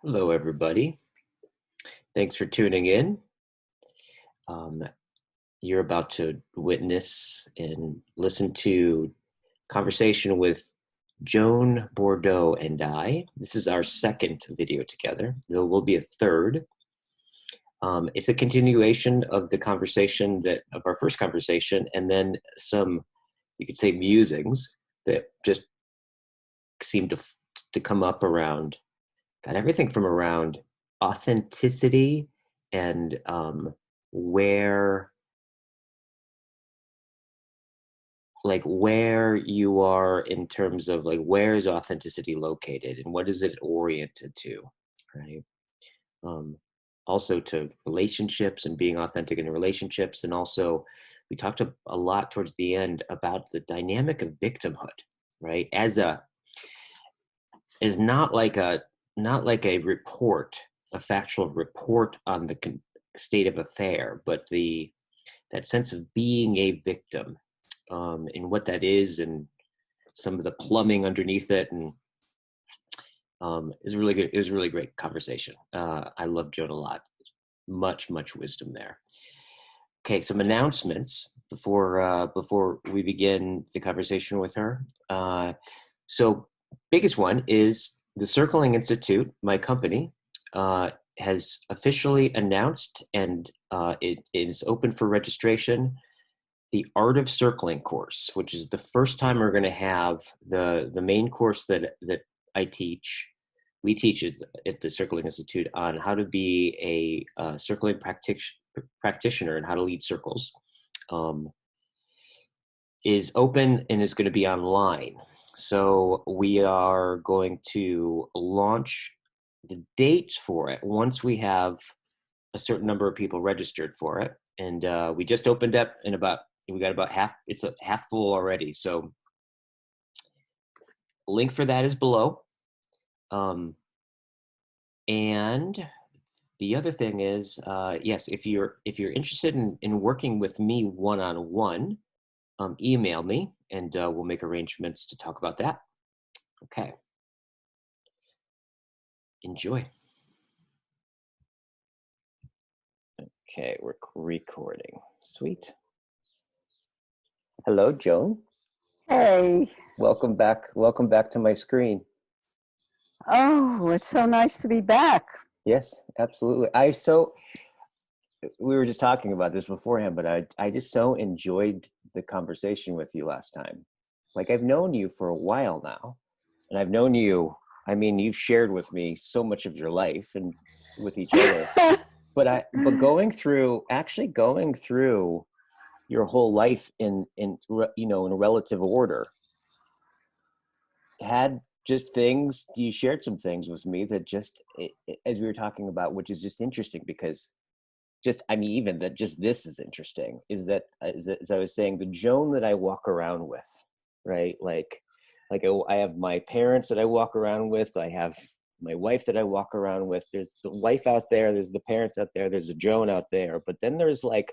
Hello, everybody. Thanks for tuning in. Um, you're about to witness and listen to conversation with Joan Bordow and I. This is our second video together. There will be a third. It's a continuation of the conversation of our first conversation, and then some, you could say, musings that just seem to come up around, got everything from around authenticity and where where you are in terms of where is authenticity located and what is it oriented to, right? um, Also to relationships and being authentic in relationships, and also we talked a lot towards the end about the dynamic of victimhood, right? Is not like a report, a factual report on the state of affair, but that sense of being a victim, and what that is, and some of the plumbing underneath it, and is really good. It was a really great conversation. I love Joan a lot. Much wisdom there. Okay, some announcements before we begin the conversation with her. So, biggest one is the Circling Institute, my company, has officially announced, and it is open for registration, the Art of Circling course, which is the first time we're going to have the main course that I teach. We teach at the Circling Institute on how to be a circling practitioner and how to lead circles. Is open and is going to be online. So we are going to launch the dates for it once we have a certain number of people registered for it. And we just opened up we got about half, it's a half full already. So link for that is below. And the other thing is, yes, if you're interested in working with me one-on-one, email me and we'll make arrangements to talk about that. Okay. Enjoy. Okay, we're recording. Sweet. Hello, Joan. Hey. Welcome back. Welcome back to my screen. Oh, it's so nice to be back. Yes, absolutely. We were just talking about this beforehand, but I just so enjoyed the conversation with you last time. Like, I've known you for a while now, and I've known you, I mean, you've shared with me so much of your life and with each other, but going through your whole life in relative order, had just things, you shared some things with me that just, as we were talking about, which is just interesting because even that just this is interesting, is that, as I was saying, the Joan that I walk around with, right? Like I have my parents that I walk around with. I have my wife that I walk around with. There's the wife out there. There's the parents out there. There's a Joan out there. But then there's, like,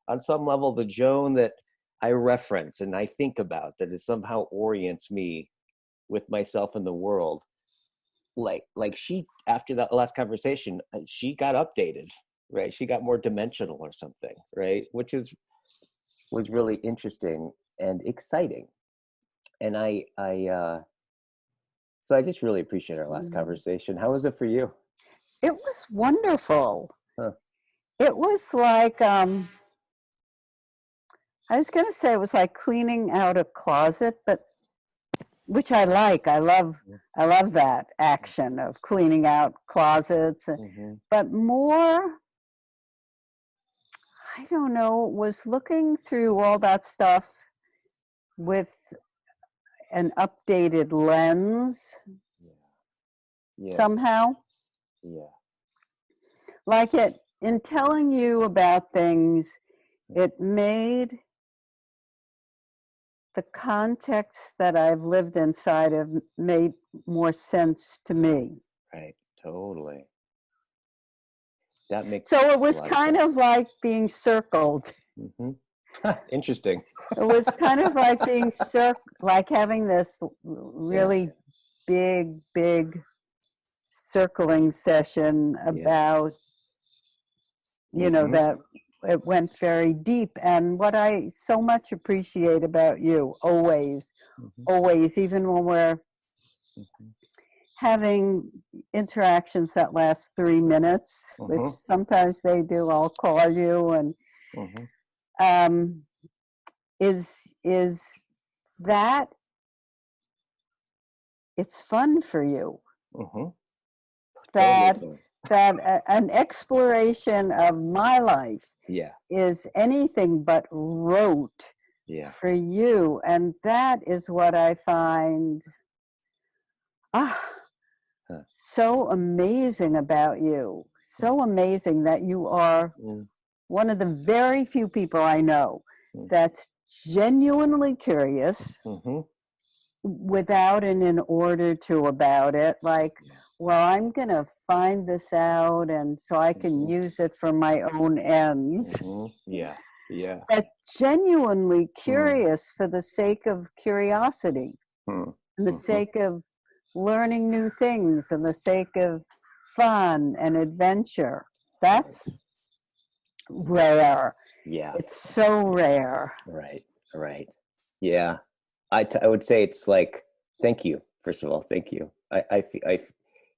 on some level, the Joan that I reference and I think about, that it somehow orients me with myself in the world. Like she, after that last conversation, she got updated, right? She got more dimensional or something, right? Which was really interesting and exciting. And so I just really appreciate our last conversation. How was it for you? It was wonderful. Huh. It was like, I was going to say it was like cleaning out a closet, but which I like. I love that action of cleaning out closets, but more, I don't know, was looking through all that stuff with an updated lens. Yeah. Somehow. Yeah. Like, it, in telling you about things, it made the context that I've lived inside of made more sense to me. Right. Totally. That makes so it was kind of like being circled. Interesting. It was kind of like being like having this really big circling session about, you know, that it went very deep. And what I so much appreciate about you, always, even when we're having interactions that last 3 minutes, which sometimes they do, I'll call you, and is that it's fun for you. That Totally. An exploration of my life is anything but rote for you. And that is what I find so amazing about you. So amazing that you are one of the very few people I know that's genuinely curious without an in order to about it. Like, well, I'm going to find this out and so I can use it for my own ends. But genuinely curious for the sake of curiosity, and the sake of learning new things, and the sake of fun and adventure. That's rare. It's so rare. Right. Yeah. I would say it's like, thank you. First of all, thank you.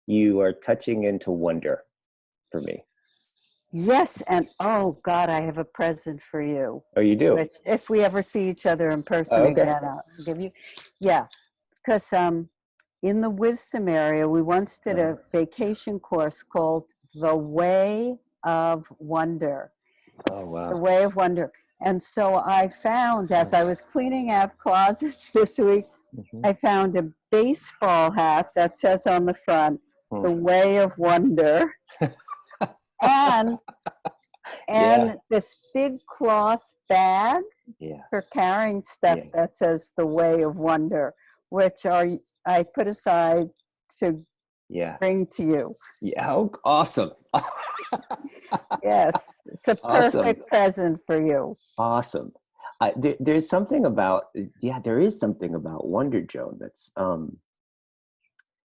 You are touching into wonder for me. Yes, and oh God, I have a present for you. Oh, you do? Which, if we ever see each other in person again, I'll give you. Yeah, because in the Wisdom area, we once did a vacation course called The Way of Wonder. Oh, wow. The Way of Wonder. And so I found, as I was cleaning out closets this week, I found a baseball hat that says on the front, The Way of Wonder. and this big cloth bag for carrying stuff that says The Way of Wonder, which I put aside to bring to you. Oh, awesome. Yes, it's a perfect present for you. Awesome. There's something about, there is something about wonder, Joan, that's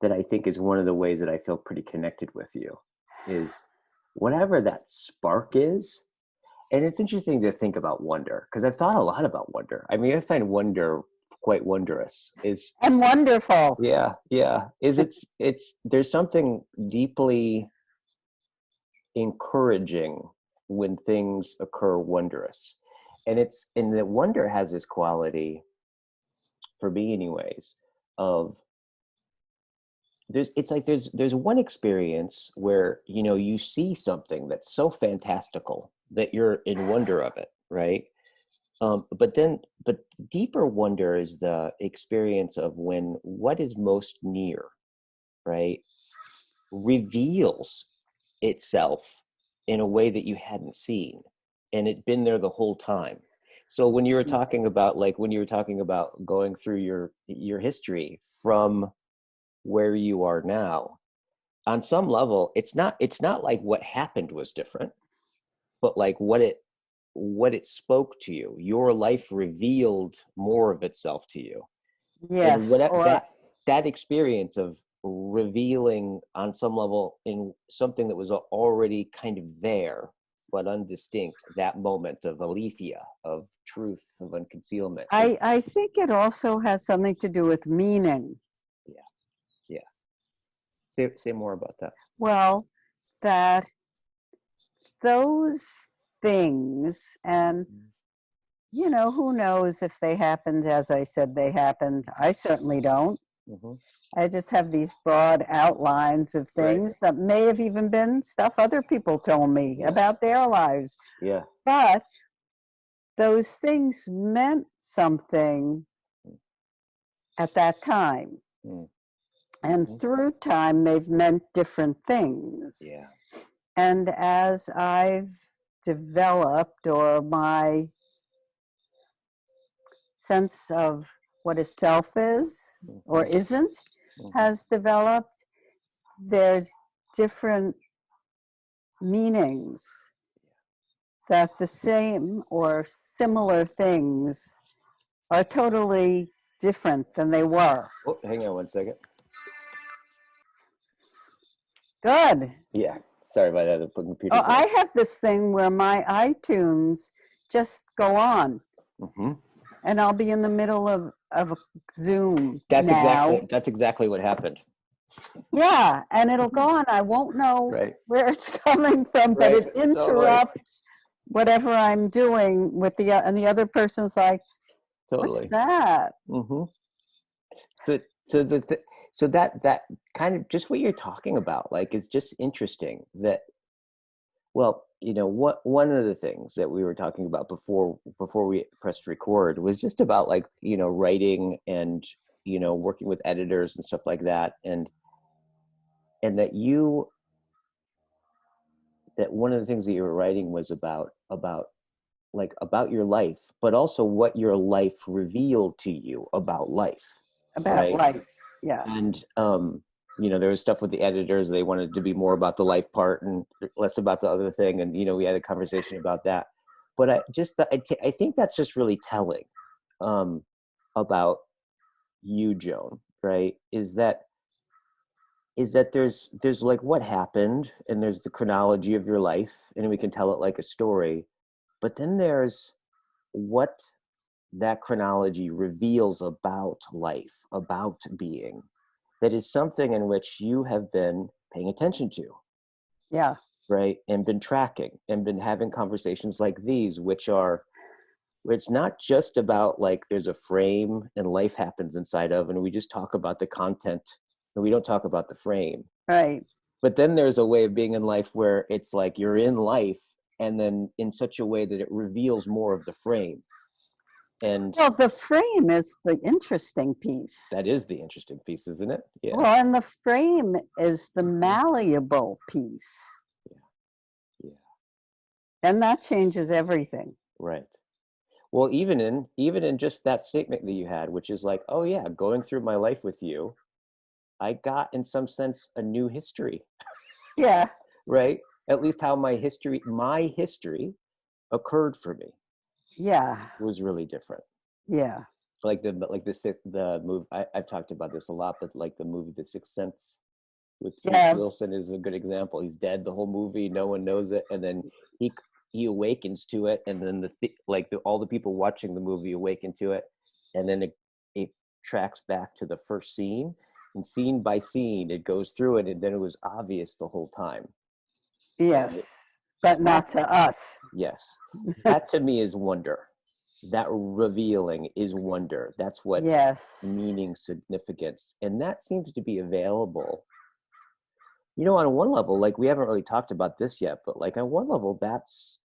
that I think is one of the ways that I feel pretty connected with you, is whatever that spark is. And it's interesting to think about wonder, because I've thought a lot about wonder. I mean, I find wonder quite wondrous. And wonderful. Yeah. There's something deeply encouraging when things occur wondrous. And the wonder has this quality, for me anyways, of there's one experience where, you know, you see something that's so fantastical that you're in wonder of it, right? But deeper wonder is the experience of when what is most near, right, reveals itself in a way that you hadn't seen, and it'd been there the whole time. So when you were talking about going through your history from where you are now, on some level, it's not like what happened was different, but like what it spoke to you. Your life revealed more of itself to you. Yes. And that experience of revealing on some level in something that was already kind of there but undistinct, that moment of aletheia, of truth, of unconcealment. I think it also has something to do with meaning. Say more about that. Well, that those things, and you know, who knows if they happened as I said they happened. I certainly don't. I just have these broad outlines of things that may have even been stuff other people told me about their lives. But those things meant something at that time. And through time, they've meant different things. And as I've developed, or my sense of what a self is or isn't has developed, there's different meanings that the same or similar things are totally different than they were. Oh, hang on one second. Good. Yeah. Sorry about that. The Oh, computer's I like. have this thing where my iTunes just go on, Hmm. and I'll be in the middle of a Zoom now. That's exactly what happened. Yeah, and it'll go on. I won't know Right. where it's coming from, but Right. it Totally. interrupts whatever I'm doing with and the other person's like, "What's Totally. that?" Hmm. So so so that kind of just what you're talking about, like, it's just interesting that, well, what one of the things that we were talking about before we pressed record was just about, like, writing and working with editors and stuff like that, and that one of the things that you were writing was about your life, but also what your life revealed to you about life, About right? life. Yeah. And there was stuff with the editors. They wanted to be more about the life part and less about the other thing, and we had a conversation about that. But I think that's just really telling, um, about you, Joan. Right? Is that there's like what happened, and there's the chronology of your life, and we can tell it like a story. But then there's what that chronology reveals about life, about being, that is something in which you have been paying attention to, Yeah. right? And been tracking and been having conversations like these, where it's not just about, like, there's a frame and life happens inside of, and we just talk about the content and we don't talk about the frame. Right. But then there's a way of being in life where it's like you're in life, and then in such a way that it reveals more of the frame. And Well, the frame is the interesting piece. that is the interesting piece, isn't it? Yeah. Well, and the frame is the Mhm. malleable piece. Yeah. Yeah. And that changes everything. Right. Well, even in just that statement that you had, which is like, oh yeah, going through my life with you, I got, in some sense, a new history, Yeah. right? At least how my history occurred for me Yeah. was really different. Yeah. The move, I've talked about this a lot, but like the movie The Sixth Sense with Bruce Yeah. Wilson is a good example. He's dead the whole movie, no one knows it, and then he awakens to it, and then all the people watching the movie awaken to it, and then it tracks back to the first scene, and scene by scene it goes through it, and then it was obvious the whole time. Right? Yes. But That, not to us. yes, that to me is wonder. That revealing is wonder. That's what Yes. meaning, significance, and that seems to be available. On one level, like, we haven't really talked about this yet, but like on one level, that's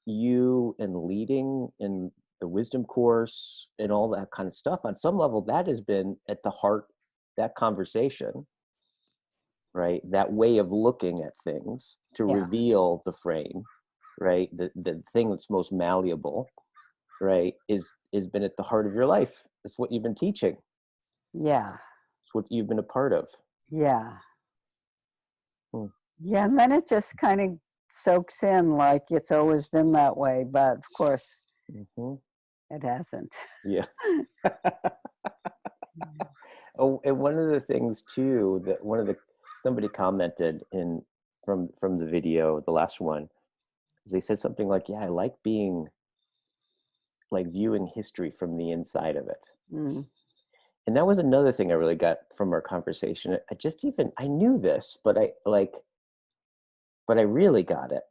you and leading in the wisdom course and all that kind of stuff. On some level, that has been at the heart, that conversation, right? That way of looking at things to Yeah. reveal the frame, right? The thing that's most malleable, right, is been at the heart of your life. It's what you've been teaching. Yeah. It's what you've been a part of. Yeah. Hmm. Yeah. And then it just kind of soaks in like it's always been that way. But of course, Mm-hmm. it hasn't. Yeah. Oh, and one of the things too, that somebody commented in from the video, the last one, is they said something like, "Yeah, I like viewing history from the inside of it." Mm. And that was another thing I really got from our conversation. I knew this, but I really got it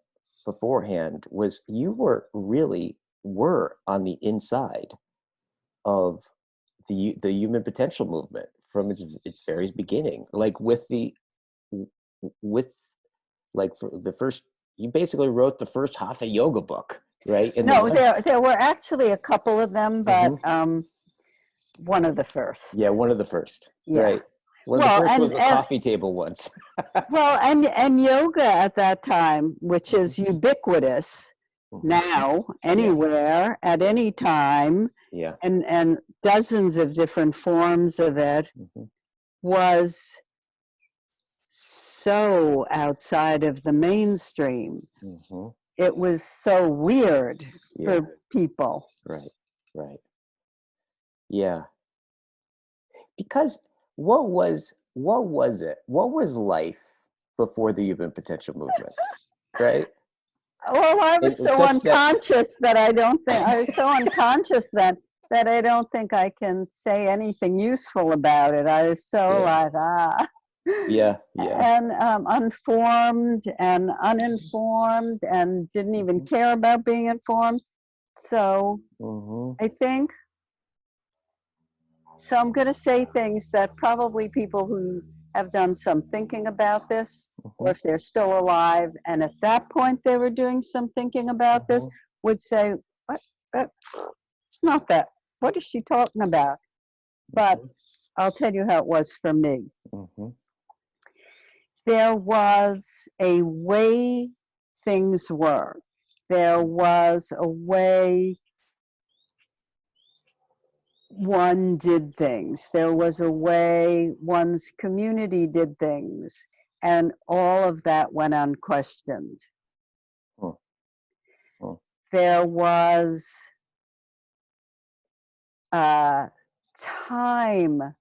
beforehand, was you were on the inside of the human potential movement from its very beginning, like with like for the first, you basically wrote the first hatha yoga book, right? In the No, West. there were actually a couple of them, but Hmm. one of the first. Yeah, one of the first, Yeah. right? One of the Well, first was the coffee table ones. and yoga at that time, which Hmm. is ubiquitous Hmm. now, Yeah, anywhere, at any time, yeah. and dozens of different forms of it, Hmm. was so outside of the mainstream. Hmm. It was so weird Yeah, for people. right, right. Yeah, because what was it? What was life before the human potential movement, right? Well, I And was so such that, unconscious that I don't think I was so unconscious then that I don't think I can say anything useful about it. I was so yeah, like yeah, yeah. and unformed and uninformed and didn't even Mm-hmm. care about being informed. So Mm-hmm. I think so. I'm going to say things that probably people who have done some thinking about this, or Mm-hmm. if they're still alive, and at that point they were doing some thinking about this, Mm-hmm. would say, "What? It's not that. What is she talking about?" But I'll tell you how it was for me. Mm-hmm. There was a way things were. There was a way one did things. There was a way one's community did things. And all of that went unquestioned. Mm-hmm. There was time,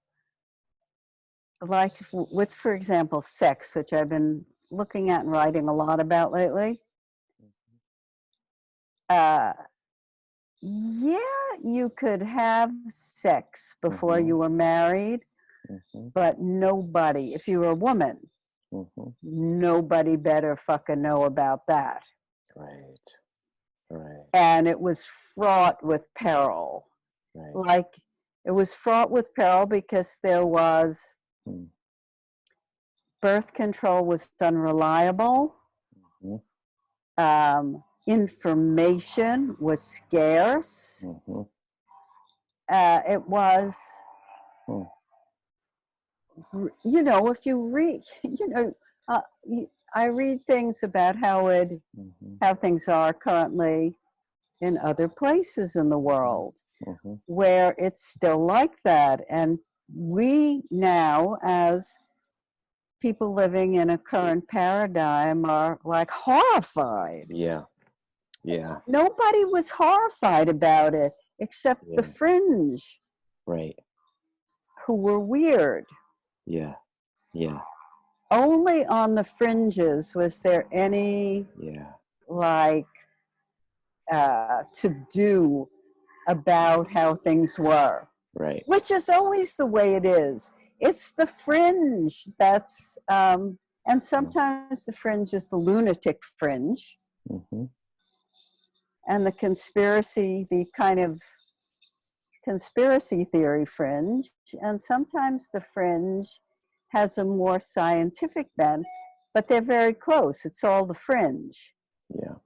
like with, for example, sex, which I've been looking at and writing a lot about lately. Uh, yeah, you could have sex before Mm-hmm. you were married, Mm-hmm. but nobody, if you were a woman, Mm-hmm. nobody better fucking know about that. Right. Right. And it was fraught with peril. Right. Like, it was fraught with peril because there was Mm-hmm. birth control was unreliable. Information was scarce. Mm-hmm. It was, you know, if you read, you know, uh, I read things about Mm-hmm. how things are currently in other places in the world Mm-hmm. where it's still like that. And we now, as people living in a current paradigm, are like horrified. Yeah. Yeah. Nobody was horrified about it except the Yeah. fringe Right. who were weird. Yeah. Yeah. Only on the fringes was there any Yeah. like to do about how things were, Right. which is always the way it is. It's the fringe that's, and sometimes the fringe is the lunatic fringe, Mm-hmm. and the conspiracy, the kind of conspiracy theory fringe, and sometimes the fringe has a more scientific bent, but they're very close. It's all the fringe. Yeah.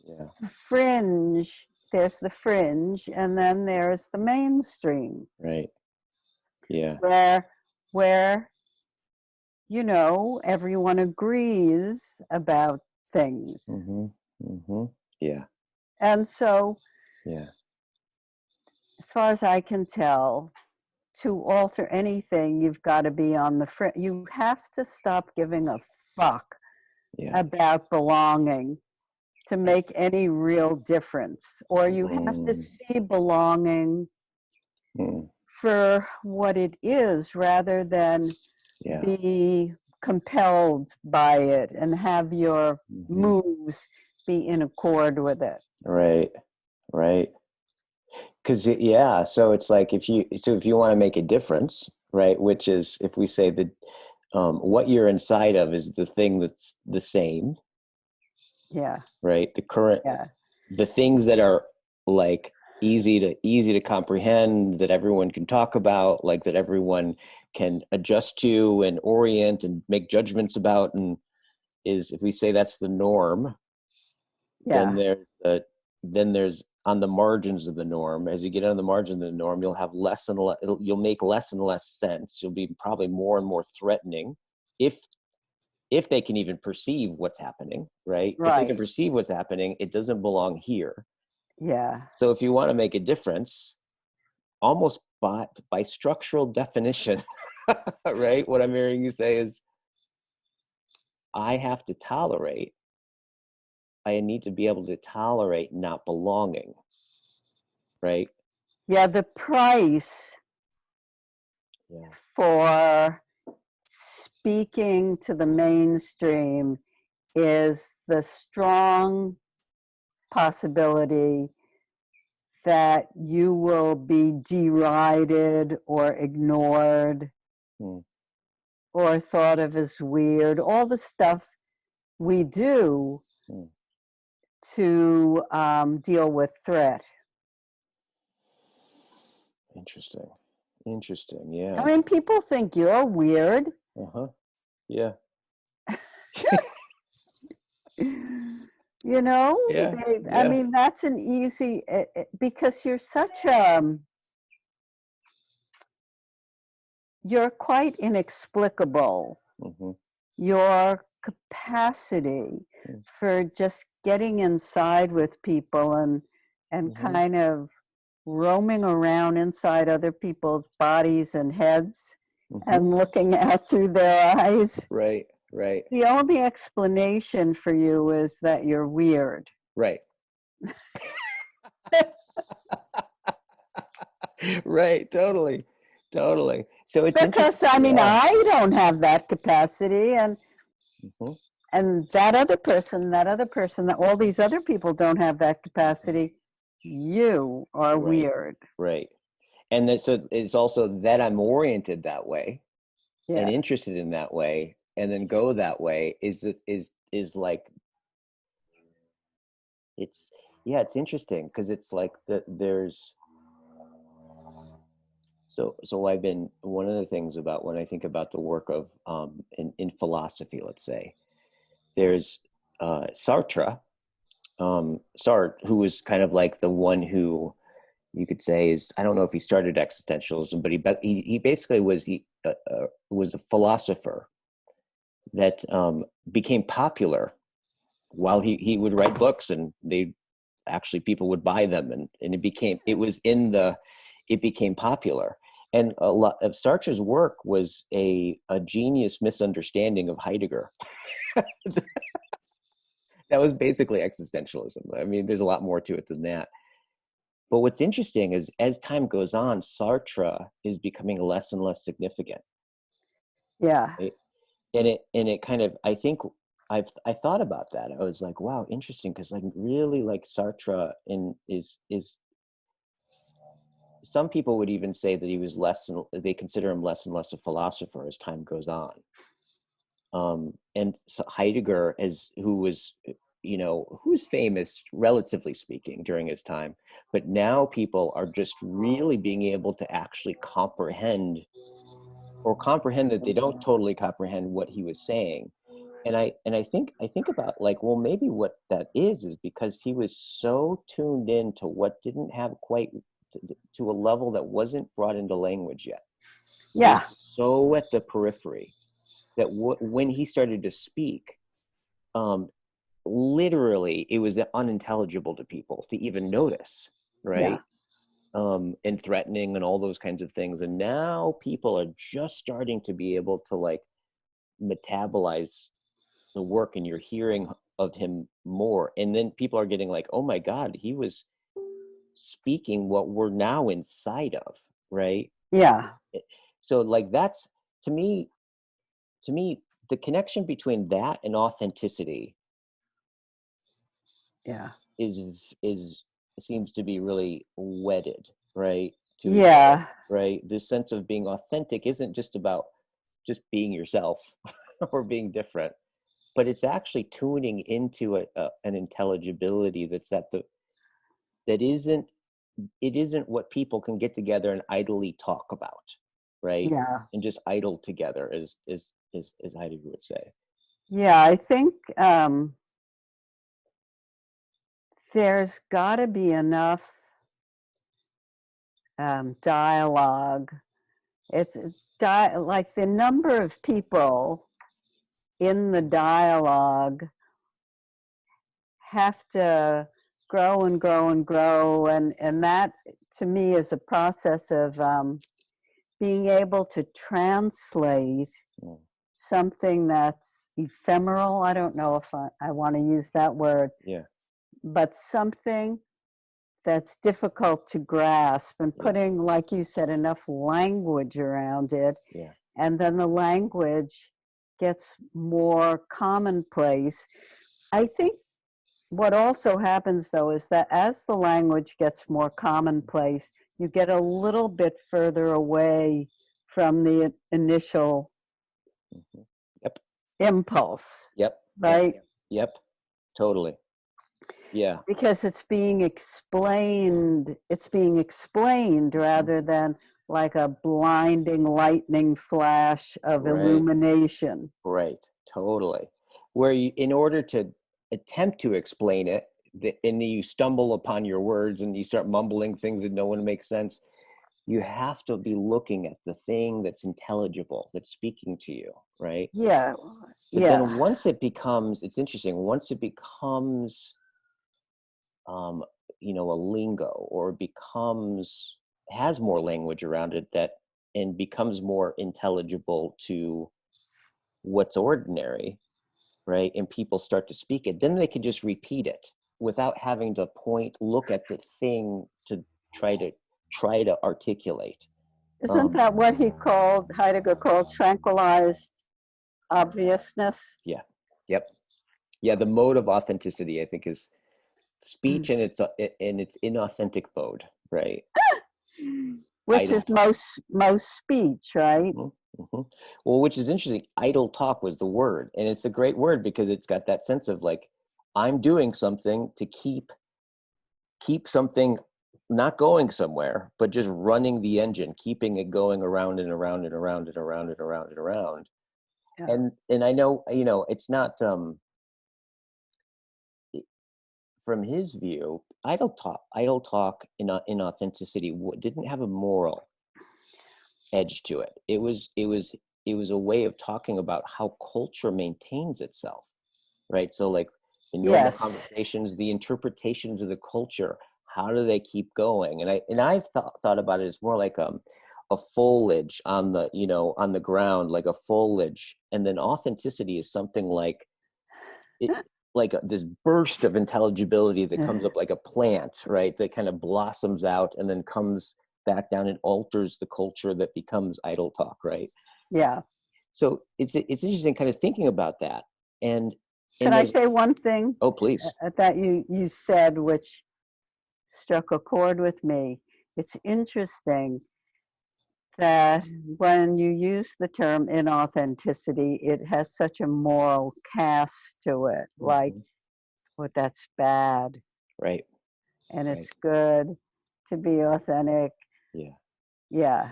Yeah. Fringe, there's the fringe, and then there's the mainstream, Right. Yeah. where you know everyone agrees about things. Mm-hmm. Mm-hmm. Yeah. And so, Yeah. as far as I can tell, to alter anything, you've got to be on the fringe. You have to stop giving a fuck Yeah. about belonging to make any real difference, or you have to Mm. see belonging Mm. for what it is rather than Yeah. be compelled by it and have your Mm-hmm. moves be in accord with it. Right. Right. Because yeah, so it's like if you want to make a difference, right? Which is if we say that what you're inside of is the thing that's the same, Yeah, right? yeah, The things that are like easy to comprehend, that everyone can talk about, like that everyone can adjust to and orient and make judgments about, and is if we say that's the norm, then yeah, there's on the margins of the norm. As you get on the margin of the norm, you'll have less and less. You'll make less and less sense. You'll be probably more and more threatening, if they can even perceive what's happening. Right? If they can right, perceive what's happening, it doesn't belong here. yeah, So if you want to make a difference, almost by structural definition, right? What I'm hearing you say is, I have to tolerate. I need to be able to tolerate not belonging, right? yeah. The price Yeah. for speaking to the mainstream is the strong possibility that you will be derided or ignored or thought of as weird, all the stuff we do to deal with threat. Interesting, yeah. I mean, people think you're weird. Yeah. You know, Yeah. I mean, that's an easy, because you're such a, you're quite inexplicable. Your capacity for just getting inside with people and kind of roaming around inside other people's bodies and heads and looking out through their eyes. Right. The only explanation for you is that you're weird. Right. Right. Totally. So it's because I mean, I don't have that capacity, and that other person, that all these other people don't have that capacity. You are weird. Right. And then, so it's also that I'm oriented that way and interested in that way, and then go that way is like, it's interesting because it's like there's so I've been, one of the things about when I think about the work of in philosophy, let's say, there's Sartre, who was kind of like the one who you could say is, I don't know if he started existentialism, but he basically was a philosopher that became popular while he would write books, and people would buy them, and it became popular. And a lot of Sartre's work was a genius misunderstanding of Heidegger. That was basically existentialism. I mean, there's a lot more to it than that. But what's interesting is, as time goes on, Sartre is becoming less and less significant. Yeah. Right? And it kind of, I think I thought about that. I was like, wow, interesting, because I really like Sartre, and is some people would even say that he was they consider him less and less a philosopher as time goes on. And so Heidegger, who was famous, relatively speaking, during his time, but now people are just really being able to actually comprehend that they don't totally comprehend what he was saying. And I think about, like, well, maybe what that is because he was so tuned in to what didn't have quite to a level that wasn't brought into language yet. Yeah. So at the periphery that when he started to speak, literally it was unintelligible to people to even notice, right? And threatening and all those kinds of things. And now people are just starting to be able to, like, metabolize the work, and you're hearing of him more. And then people are getting like, oh my God, he was speaking what we're now inside of, right? Yeah. So, like, that's, to me, the connection between that and authenticity seems to be really wedded, right? Right? This sense of being authentic isn't just about just being yourself or being different, but it's actually tuning into an intelligibility that isn't what people can get together and idly talk about, right? And just idle together, as Heidegger would say. Yeah, I think there's got to be enough dialogue. It's like the number of people in the dialogue have to grow and grow and grow, and that, to me, is a process of being able to translate something that's ephemeral. I don't know if I want to use that word. But something that's difficult to grasp, and putting, like you said, enough language around it and then the language gets more commonplace. I think what also happens, though, is that as the language gets more commonplace, you get a little bit further away from the initial Yep. impulse, Yep. right? Yep. Totally. Yeah. Because it's being explained rather than like a blinding lightning flash of illumination. Right. Totally. Where you, in order to attempt to explain it, and then you stumble upon your words and you start mumbling things that no one makes sense. You have to be looking at the thing that's intelligible, that's speaking to you, right? Yeah. But then once it becomes, it's interesting, once it becomes, a lingo, or becomes, has more language around it, that, and becomes more intelligible to what's ordinary, right? And people start to speak it, then they can just repeat it without having to look at the thing to try to articulate. Isn't that what Heidegger called tranquilized obviousness? Yeah. Yep. Yeah. The mode of authenticity, I think, is speech in its inauthentic mode, right? Which is most speech, right? Mm-hmm. Mm-hmm. Well, which is interesting. Idle talk was the word, and it's a great word because it's got that sense of like, I'm doing something to keep something not going somewhere, but just running the engine, keeping it going around and around and around and around and around and around. Yeah. And I know, it's not, from his view, idle talk in authenticity didn't have a moral edge to it. It was a way of talking about how culture maintains itself, right? So like in normal conversations, the interpretations of the culture, how do they keep going? And I've thought about it as more like a foliage on the on the ground, like a foliage, and then authenticity is something like it, like this burst of intelligibility that comes up like a plant, right? That kind of blossoms out and then comes back down and alters the culture that becomes idle talk, right? Yeah. So it's interesting kind of thinking about that. And can I say one thing? Oh, please. That you said, which struck a chord with me. It's interesting that when you use the term inauthenticity, it has such a moral cast to it, like, well, that's bad. Right. And it's good to be authentic. Yeah. Yeah.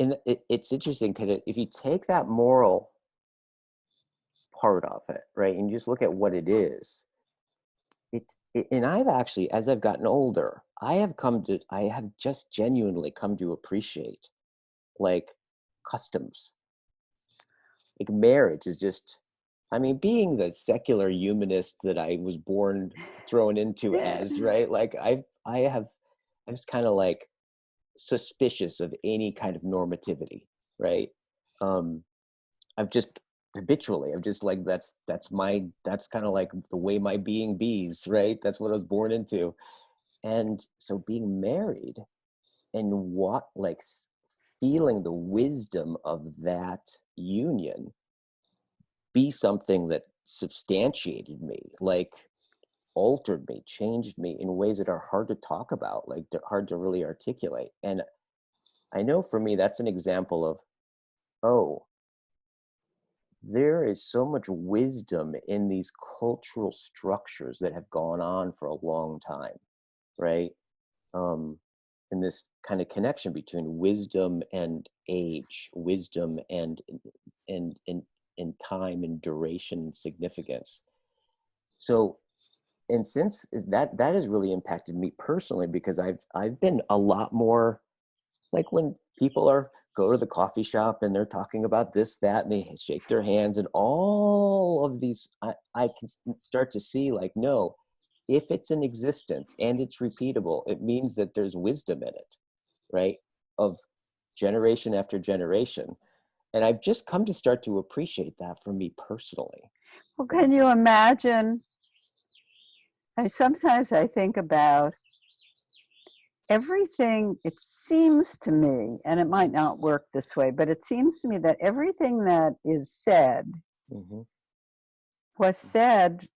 And it's interesting because if you take that moral part of it, right, and you just look at what it is, and I've actually, as I've gotten older, I have just genuinely come to appreciate like customs. Like marriage is just, I mean, being the secular humanist that I was thrown into as, right? Like I'm just kind of like suspicious of any kind of normativity, right? I've just habitually, I'm just like, that's kind of like the way my being bees, right? That's what I was born into. And so being married and feeling the wisdom of that union be something that substantiated me, like altered me, changed me in ways that are hard to talk about, like hard to really articulate. And I know for me, that's an example of, oh, there is so much wisdom in these cultural structures that have gone on for a long time, right? And this kind of connection between wisdom and age, wisdom and time and duration and significance. So, and since that has really impacted me personally, because I've been a lot more like when people go to the coffee shop and they're talking about this, that, and they shake their hands and all of these, I can start to see like, no, if it's in existence and it's repeatable, it means that there's wisdom in it, right? Of generation after generation. And I've just come to start to appreciate that for me personally. Well, can you imagine? Sometimes I think about everything, it seems to me, and it might not work this way, but it seems to me that everything that is said Hmm. was said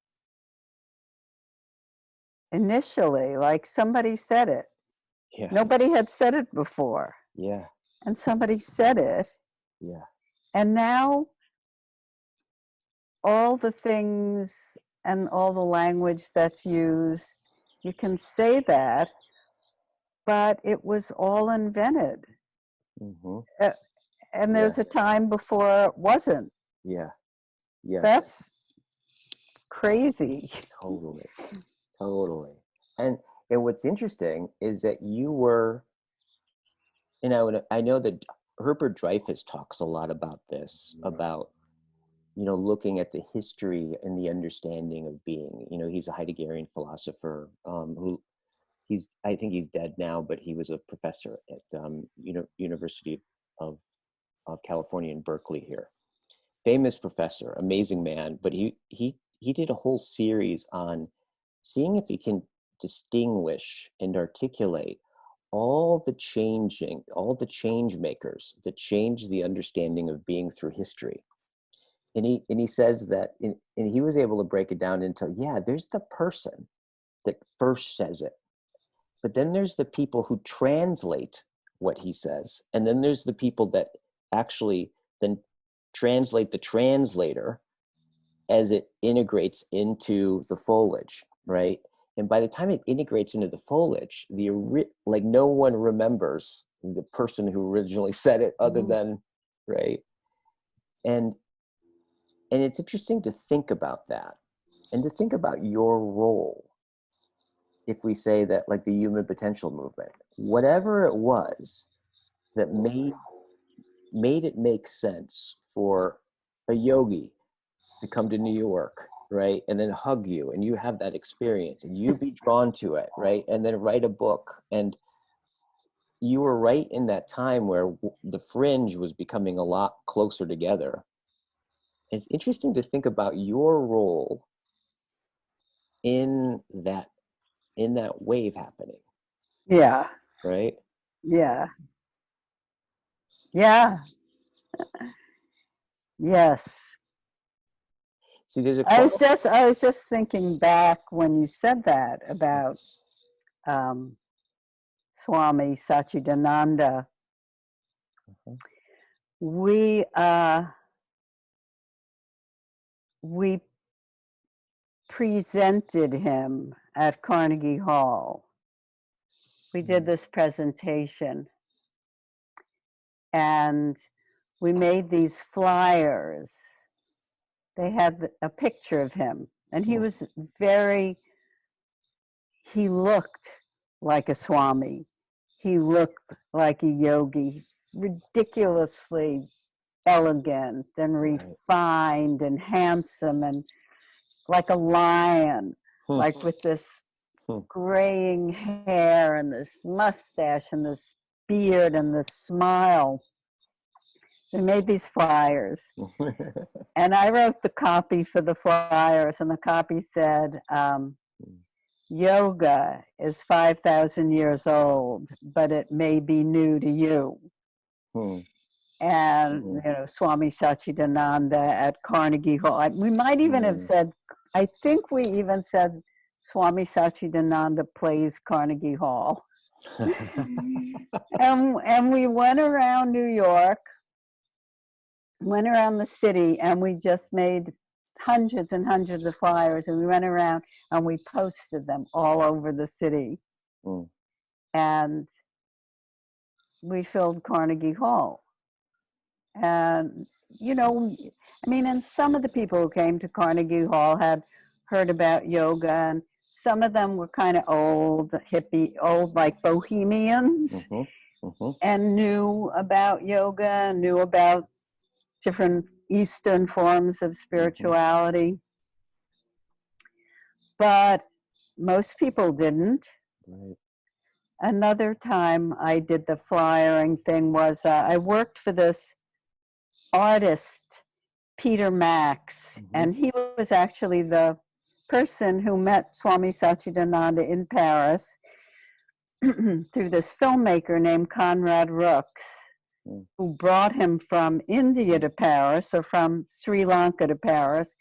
initially, like somebody said it. Yeah. Nobody had said it before. Yeah. And somebody said it. Yeah. And now all the things and all the language that's used, you can say that, but it was all invented. Hmm. Uh, and Yeah. there's a time before it wasn't. Yeah. Yes. That's crazy. Totally. Totally. And and what's interesting is that you were, I know that Herbert Dreyfus talks a lot about this, about, looking at the history and the understanding of being. He's a Heideggerian philosopher, who I think he's dead now, but he was a professor at University of California in Berkeley here. Famous professor, amazing man, but he did a whole series on seeing if he can distinguish and articulate all the change makers that change the understanding of being through history. And he says that, and he was able to break it down into, yeah, there's the person that first says it, but then there's the people who translate what he says, and then there's the people that actually then translate the translator as it integrates into the foliage, right? And by the time it integrates into the foliage, like no one remembers the person who originally said it, other than, right? And and it's interesting to think about that, and to think about your role. If we say that, like, the human potential movement, whatever it was that made it make sense for a yogi to come to New York, right? And then hug you, and you have that experience, and you be drawn to it, right? And then write a book. And you were right in that time where the fringe was becoming a lot closer together. It's interesting to think about your role in that wave happening, Yeah. right? Yeah. Yeah. Yes. See, there's a I was just thinking back when you said that about um, Swami Satchidananda. We we presented him at Carnegie Hall. We did this presentation, and we made these flyers. They had a picture of him, and he was he looked like a Swami. He looked like a yogi, ridiculously elegant and refined and handsome, and like a lion, like with this graying hair and this mustache and this beard and this smile. They made these flyers. And I wrote the copy for the flyers, and the copy said, yoga is 5,000 years old, but it may be new to you. And, Swami Satchidananda at Carnegie Hall. We might even have said, I think we even said, Swami Satchidananda plays Carnegie Hall. and we went around New York, went around the city, and we just made hundreds and hundreds of flyers, and we went around and we posted them all over the city. And we filled Carnegie Hall. And, and some of the people who came to Carnegie Hall had heard about yoga, and some of them were kind of old, hippie, old like bohemians, and knew about yoga, knew about different Eastern forms of spirituality. But most people didn't. Right. Another time I did the flyering thing was I worked for this artist, Peter Max, and he was actually the person who met Swami Satchidananda in Paris. through this filmmaker named Conrad Rooks, who brought him from India to Paris, or from Sri Lanka to Paris.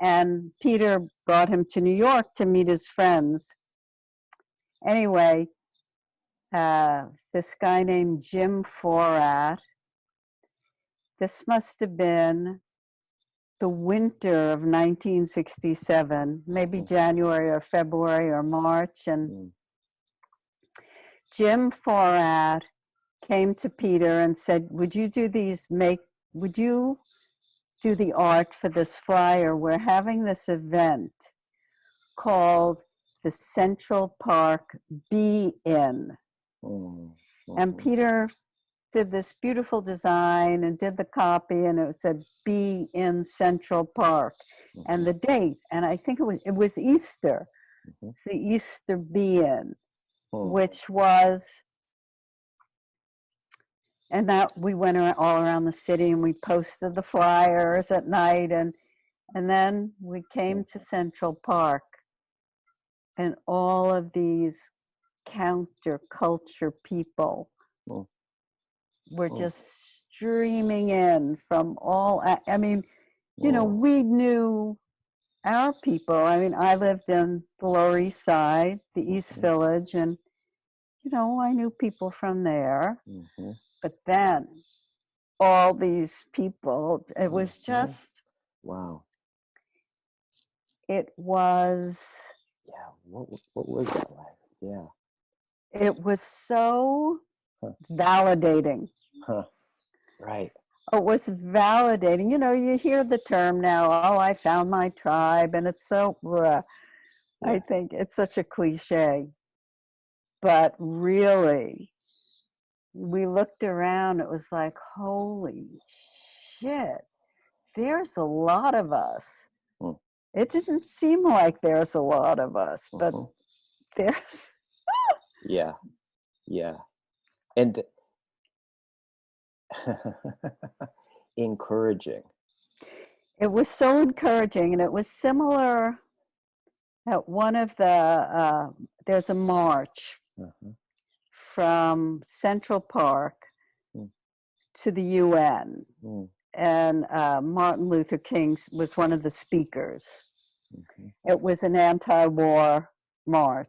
And Peter brought him to New York to meet his friends. Anyway, this guy named Jim Forat, this must have been the winter of 1967, maybe January or February or March. And Jim Forat came to Peter and said, would you do the art for this flyer? We're having this event called the Central Park Be-In. And Peter did this beautiful design and did the copy, and it said Be in Central Park and the date. And I think it was Easter, the Easter Be-In, which was, and that we went all around the city and we posted the flyers at night, and then we came to Central Park, and all of these counterculture people were just streaming in from all, I mean, you know, we knew our people. I mean, I lived in the Lower East Side, the East Village, and, you know, I knew people from there. But then all these people, it was just, wow. It was, what was that like? It was so validating. Right. It was validating. You know, you hear the term now, oh, I found my tribe, and it's so, I think it's such a cliche. But really, we looked around, it was like, holy shit, there's a lot of us. It didn't seem like there's a lot of us, but there's. Yeah. And encouraging. It was so encouraging, and it was similar at one of the, there's a march from Central Park to the UN, and Martin Luther King was one of the speakers. It was an anti-war march.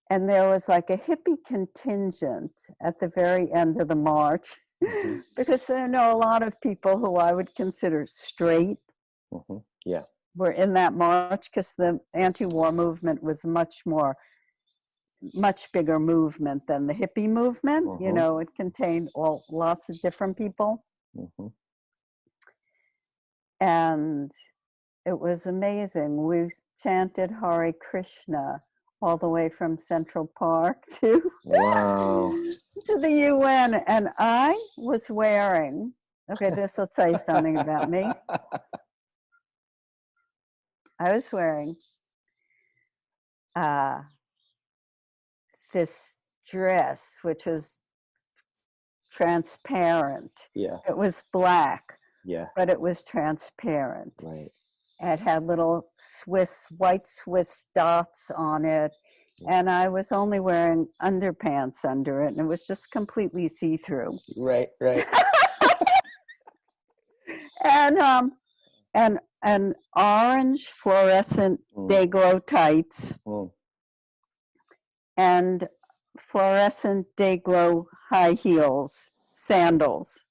And there was like a hippie contingent at the very end of the march, because there are a lot of people who I would consider straight were in that march, because the anti-war movement was much bigger movement than the hippie movement. You know, it contained lots of different people. And it was amazing. We chanted Hare Krishna all the way from Central Park to to the UN, and I was wearing, okay, this will say something about me. I was wearing this dress, which was transparent. It was black, but it was transparent. It had little white Swiss dots on it, and I was only wearing underpants under it, and it was just completely see-through. Right. And orange fluorescent day-glow tights and fluorescent day-glow high heels, sandals.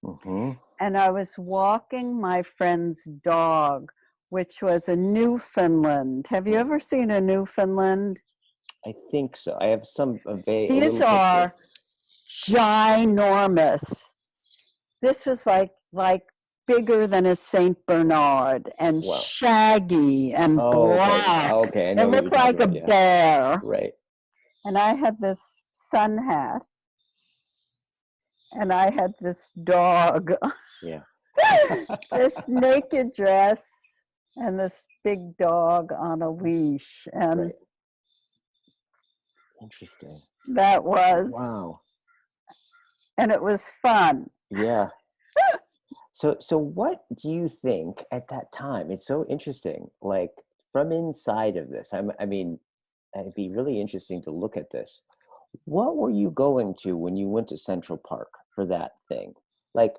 And I was walking my friend's dog, which was a Newfoundland. Have you ever seen a Newfoundland? I think so. I have some These are ginormous. This was like bigger than a Saint Bernard, and shaggy and black. Okay. I know it looked like a bear. Right. And I had this sun hat, and I had this dog. This naked dress, and this big dog on a leash. And interesting. That was. Wow. And it was fun. Yeah. So what do you think at that time? It's so interesting. Like, from inside of this, I mean, it'd be really interesting to look at this. What were you going to when you went to Central Park for that thing? Like,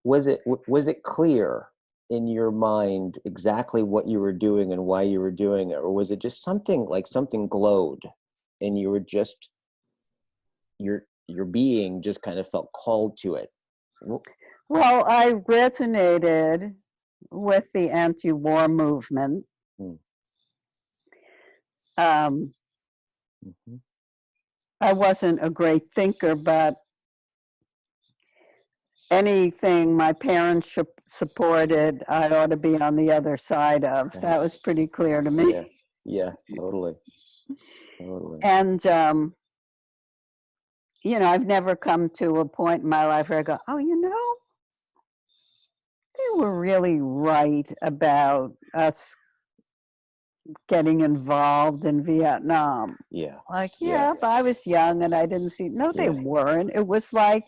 was it clear in your mind exactly what you were doing and why you were doing it, or was it just something like something glowed, and you were just your being just kind of felt called to it? Well, I resonated with the anti-war movement. Mm. Um, Mhm. I wasn't a great thinker, but anything my parents supported, I ought to be on the other side of. Right. That was pretty clear to Yeah, me. yeah, totally, totally. And, you know, I've never come to a point in my life where I go, oh, you know, they were really right about us getting involved in Vietnam. Yeah, Like, yeah, yeah, but I was young and I didn't see. No, they yeah, weren't. It was like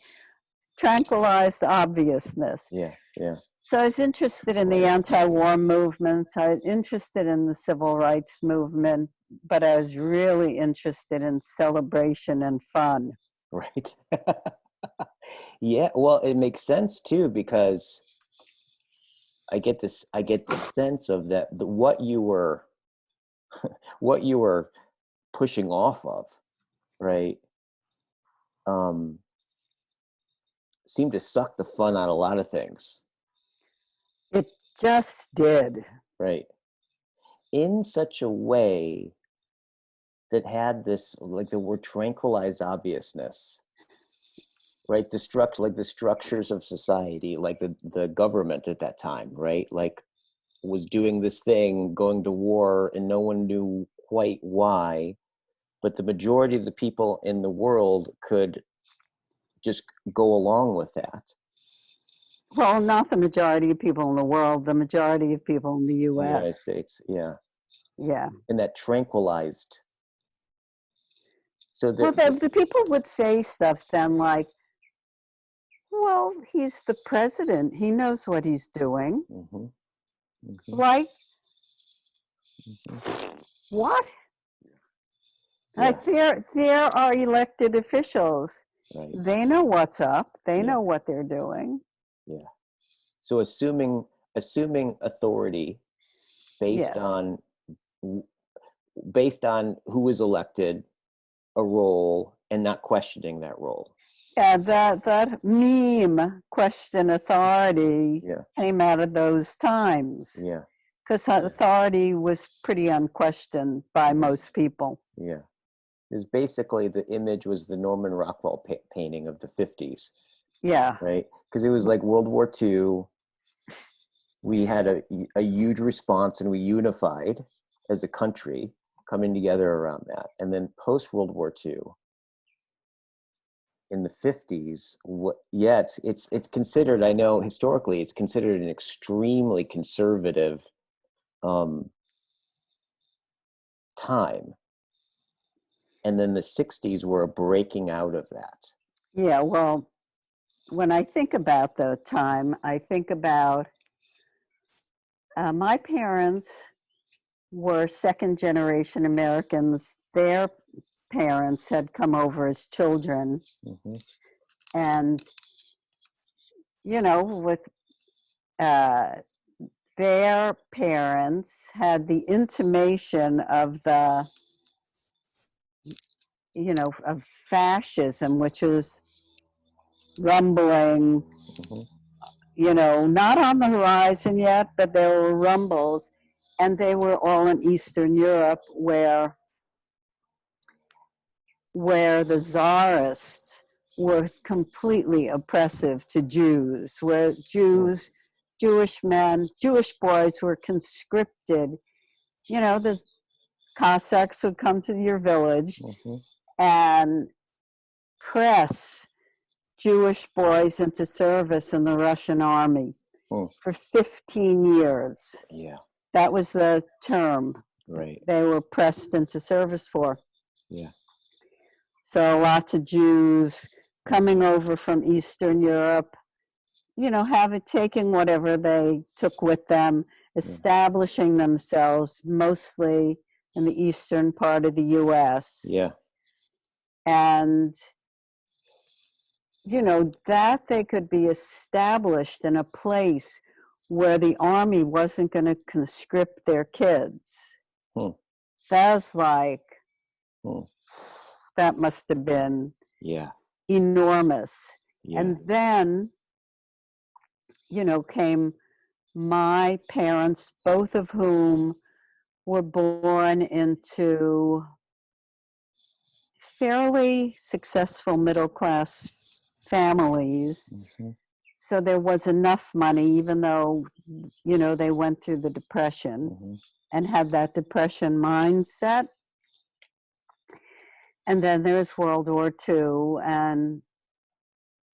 tranquilized obviousness. yeah, yeah. So I was interested in the Right, anti-war movement. I was interested in the civil rights movement, but I was really interested in celebration and fun. right. Yeah, well, it makes sense too because I get the sense of that what you were pushing off of, right? Um, seemed to suck the fun out of a lot of things, It just did. right? In such a way that had this, like the word tranquilized obviousness, right? Like the structures of society, like the government at that time, right? Like was doing this thing, going to war, and no one knew quite why, but the majority of the people in the world could just go along with that. Well, not the majority of people in the world, the majority of people in the In the United US. States, yeah, Yeah. and that tranquilized. So Well, that, the people would say stuff then like, well, he's the president. He knows what he's doing. mm-hmm, mm-hmm, Like, mm-hmm. what? Yeah, Like, there are elected officials. right, They know what's up. They yeah, know what they're doing. yeah. So assuming authority based Yes. on based on who is elected a role and not questioning that role. Yeah, that meme question authority Yeah, came out of those times yeah, because yeah, authority was pretty unquestioned by yeah, most people. yeah. Is basically the image was the Norman Rockwell painting of the 50s, Yeah. right? Because it was like World War II. We had a huge response and we unified as a country coming together around that. And then post World War II in the 50s, it's considered, I know historically, it's considered an extremely conservative um, time. And then the 60s were a breaking out of that. Yeah, well, when I think about the time, I think about my parents were second generation Americans. Their parents had come over as children. Mm-hmm. And, you know, with uh, their parents had the intimation of the, you know, of fascism, which was rumbling, Mm-hmm. you know, not on the horizon yet, but there were rumbles. And they were all in Eastern Europe where the czarists were completely oppressive to Jews, where Jewish men, Jewish boys were conscripted. You know, the Cossacks would come to your village Mm-hmm. and press Jewish boys into service in the Russian army Mm. for 15 years. Yeah, That was the term right. they were pressed into service for. Yeah. So lots of Jews coming over from Eastern Europe, you know, taking whatever they took with them, Yeah. establishing themselves mostly in the eastern part of the US. Yeah. And, that they could be established in a place where the army wasn't going to conscript their kids. That was like, that must have been enormous. Yeah. And then, came my parents, both of whom were born into fairly successful middle-class families. So there was enough money, even though, they went through the Depression and had that Depression mindset. And then there's World War II, and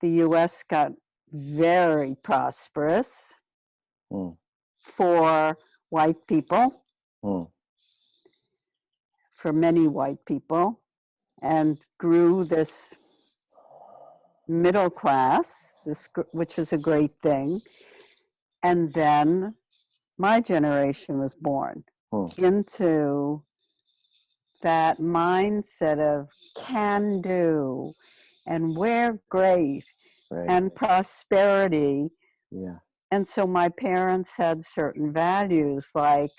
the US got very prosperous for white people, for many white people, and grew this middle class, which was a great thing. And then my generation was born into that mindset of can do and we're great and prosperity. Yeah. And so my parents had certain values like,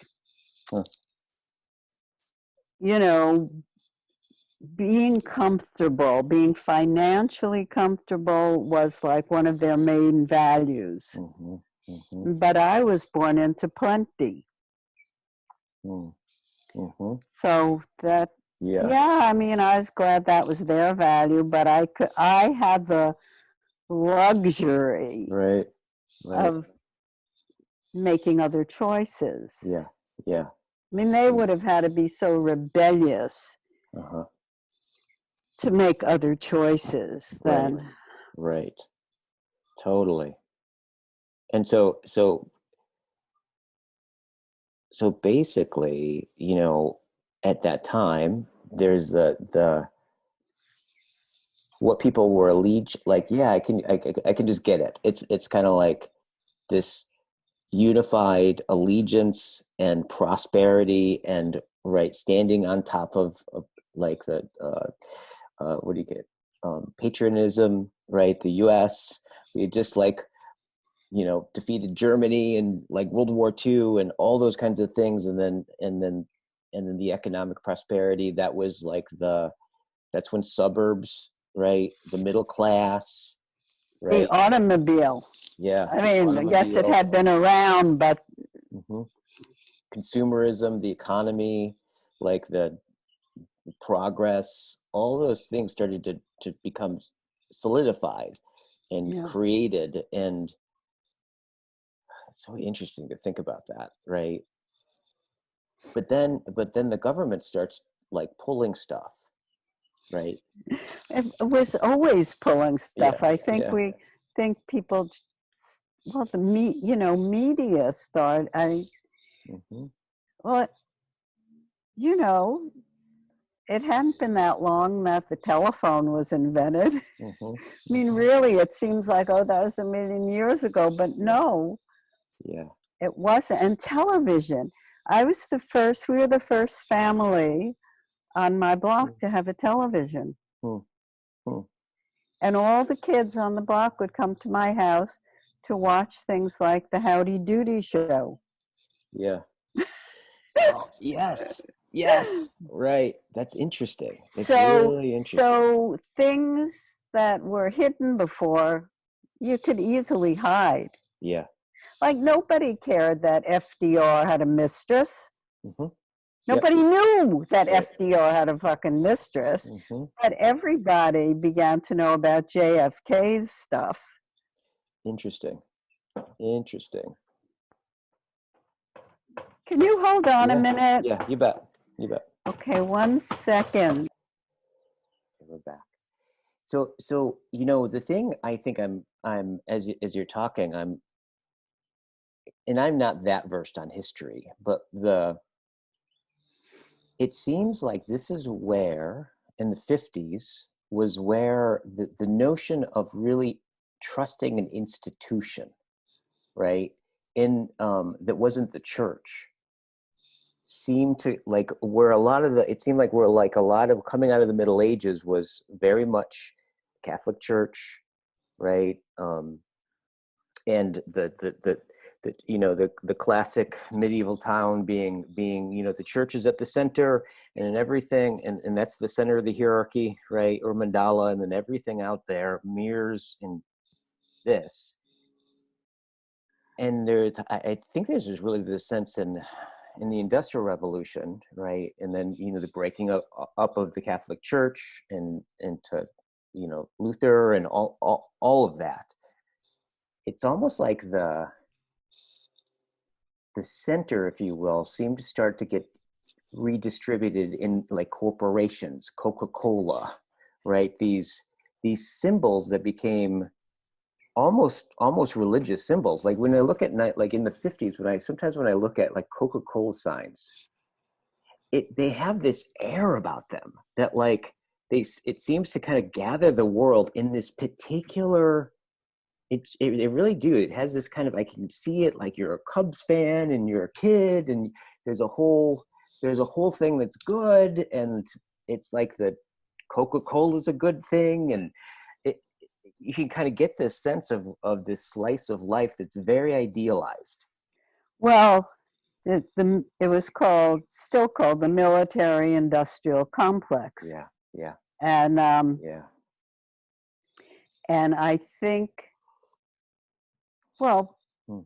being comfortable, being financially comfortable was like one of their main values. But I was born into plenty. So that, I mean, I was glad that was their value, but I had the luxury of making other choices. Yeah. I mean, they would have had to be so rebellious to make other choices then. Right. Totally. And so basically, at that time, there's the what people were like, I can just get it. It's kind of like this unified allegiance and prosperity and standing on top of like the what do you get, patriotism, right? The US, we just like defeated Germany and like World War II and all those kinds of things, and then the economic prosperity that was like that's when suburbs, right? The middle class, right? The automobile. Yeah. I mean, I guess it had been around, but consumerism, the economy, like the progress, all those things started to become solidified and created. And it's so interesting to think about that, right? But then the government starts like pulling stuff, right? it was always pulling stuff. I think we think people, the media started. Well, it hadn't been that long that the telephone was invented. I mean, really, it seems like, that was a million years ago, but no. It wasn't. And television. We were the first family on my block to have a television. And all the kids on the block would come to my house to watch things like the Howdy Doody show. Yes. Right. That's interesting. It's really interesting. So things that were hidden before, you could easily hide. Like nobody cared that FDR had a mistress. Nobody knew that FDR had a fucking mistress. But everybody began to know about JFK's stuff. Interesting. Can you hold on a minute? Yeah, you bet. Okay, 1 second. We're back. So the thing I think I'm as you're talking, I'm not that versed on history, but it seems like this is where in the 50s was where the notion of really trusting an institution, right, in that wasn't the church, seemed to like where a lot of the it seemed like where like a lot of coming out of the Middle Ages was very much Catholic Church, right? And the you know the classic medieval town being you know the church is at the center and everything and that's the center of the hierarchy, right? Or mandala, and then everything out there mirrors in this. And there, I think there's just really this sense in the Industrial Revolution, right? And then you know the breaking up of the Catholic Church and into you know Luther and all of that. It's almost like the center, if you will, seemed to start to get redistributed in like corporations, Coca-Cola, right? These symbols that became almost religious symbols. Like when I look at like in the 50s, when I look at like Coca-Cola signs, they have this air about them that like it seems to kind of gather the world in this particular. It really do. It has this kind of, I can see it like you're a Cubs fan and you're a kid and there's a whole thing that's good, and it's like the Coca-Cola is a good thing, and it, you can kind of get this sense of this slice of life that's very idealized. Well, it was still called the military industrial complex. Yeah, yeah, And yeah. and I think, well, Hmm.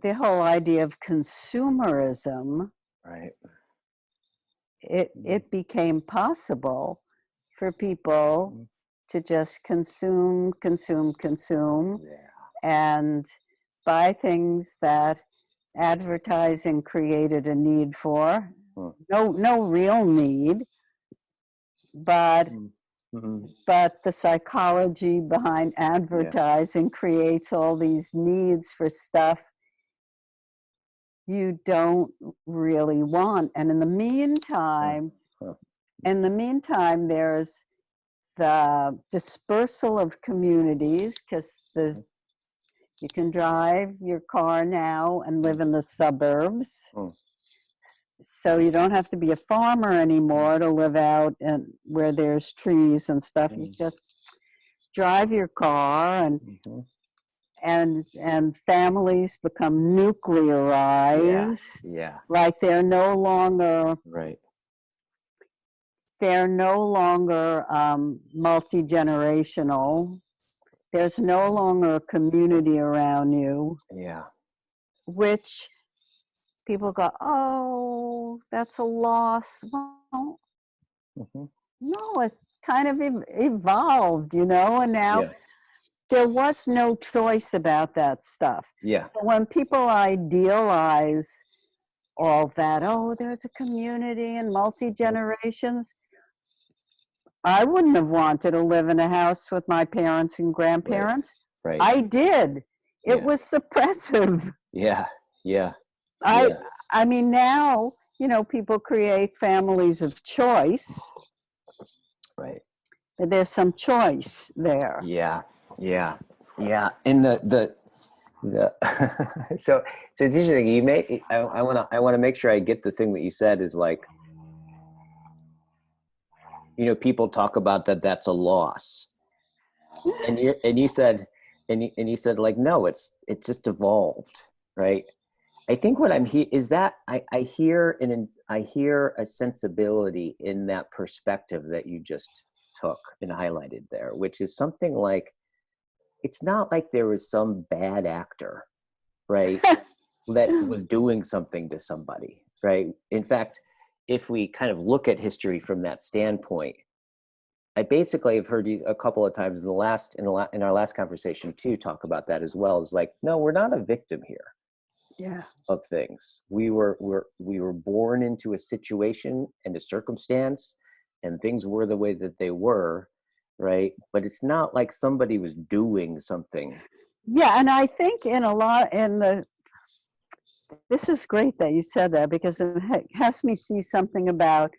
the whole idea of consumerism, Right. it became possible for people to just consume, Yeah. and buy things that advertising created a need for. Hmm. No real need, but Mm-hmm. but the psychology behind advertising creates all these needs for stuff you don't really want. And in the meantime, there's the dispersal of communities, because you can drive your car now and live in the suburbs. So you don't have to be a farmer anymore to live out and where there's trees and stuff. You just drive your car, and families become nuclearized. Yeah. Like they're no longer Right. multi-generational. There's no longer a community around you, Yeah. which people go, oh, that's a loss. Well, no, it kind of evolved, and now there was no choice about that stuff. Yeah. So when people idealize all that, oh, there's a community and multi-generations, I wouldn't have wanted to live in a house with my parents and grandparents. Right. I did. It was suppressive. Yeah. Yeah. I mean, now, people create families of choice. Right. There's some choice there. Yeah. Yeah. Yeah. And the so it's interesting. I want to make sure I get the thing that you said is like, people talk about that's a loss, and you said like, no, it's just evolved, right? I think what I'm here is that I hear a sensibility in that perspective that you just took and highlighted there, which is something like, it's not like there was some bad actor, right, that was doing something to somebody, right? In fact, if we kind of look at history from that standpoint, I basically have heard you a couple of times in our last conversation too talk about that as well. Is like, no, we're not a victim here. Yeah. Of things. We were born into a situation and a circumstance, and things were the way that they were, right? But it's not like somebody was doing something. Yeah, and I think this is great that you said that, because it has me see something about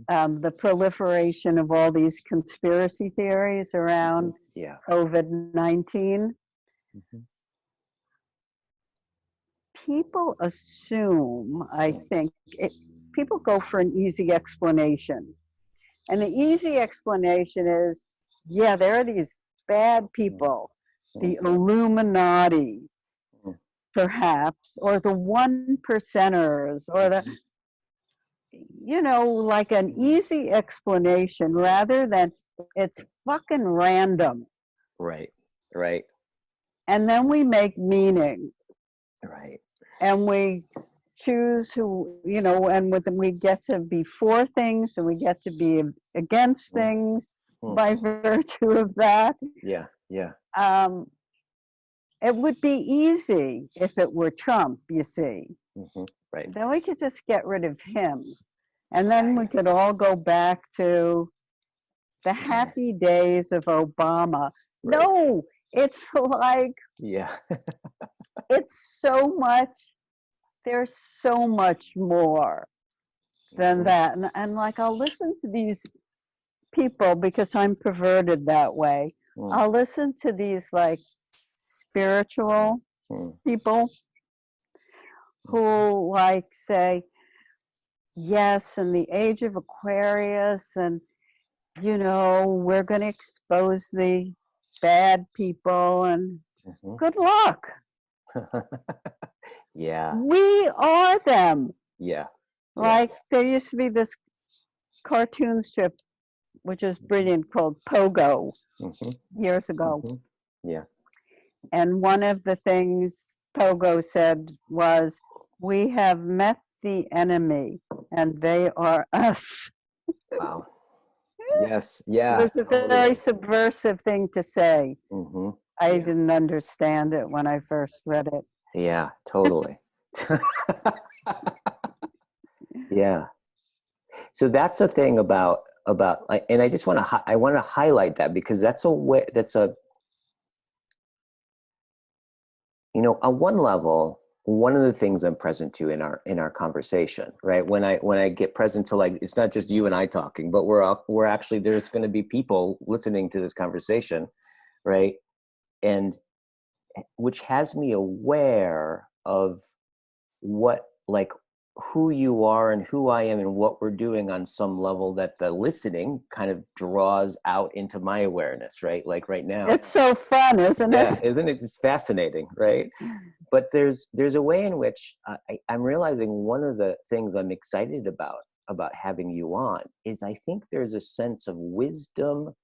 the proliferation of all these conspiracy theories around COVID-19. People assume, I think, people go for an easy explanation. And the easy explanation is, yeah, there are these bad people, the Illuminati, perhaps, or the 1%ers, or the, like an easy explanation rather than it's fucking random. Right. Right. And then we make meaning. Right. And we choose who, and we get to be for things and we get to be against things by virtue of that. Yeah. Yeah. It would be easy if it were Trump, you see. Right. Then we could just get rid of him. And then we could all go back to the happy days of Obama. Right. No, it's like, it's so much, there's so much more than that. And like, I'll listen to these people because I'm perverted that way. I'll listen to these like spiritual people who like say, yes, in the age of Aquarius, and we're going to expose the bad people, and good luck. Yeah. We are them. Yeah. Like there used to be this cartoon strip, which is brilliant, called Pogo years ago. Yeah. And one of the things Pogo said was, we have met the enemy and they are us. Wow. Yes. Yeah. It was a very subversive thing to say. I didn't understand it when I first read it. Yeah, totally. Yeah. So that's the thing about, and I just want to, I want to highlight that because that's a way, on one level, one of the things I'm present to in our conversation, right? When I get present to, like, it's not just you and I talking, but we're actually, there's going to be people listening to this conversation, right? And which has me aware of what, like, who you are and who I am and what we're doing on some level that the listening kind of draws out into my awareness, right? Like right now. It's so fun, isn't it? Yeah, isn't it just fascinating, right? But there's a way in which I'm realizing one of the things I'm excited about having you on is I think there's a sense of wisdom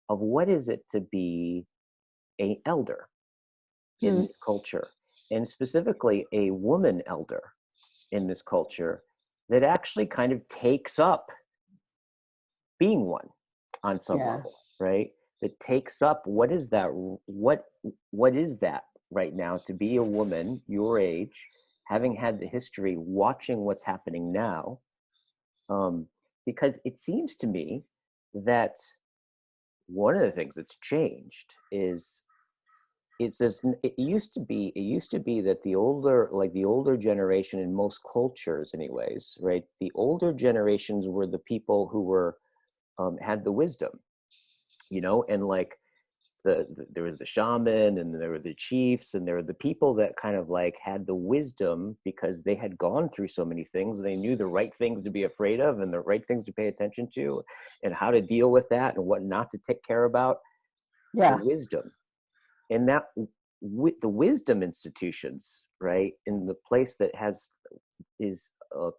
of what is it to be an elder in this culture, and specifically a woman elder in this culture that actually kind of takes up being one on some level, right? That takes up what is that right now to be a woman your age, having had the history, watching what's happening now, because it seems to me that one of the things that's changed is it used to be that the older generation in most cultures anyways, right? The older generations were the people who were had the wisdom, and like there was the shaman, and there were the chiefs, and there were the people that kind of like had the wisdom because they had gone through so many things. They knew the right things to be afraid of and the right things to pay attention to and how to deal with that and what not to take care about. The wisdom. And that with the wisdom institutions, right, in the place that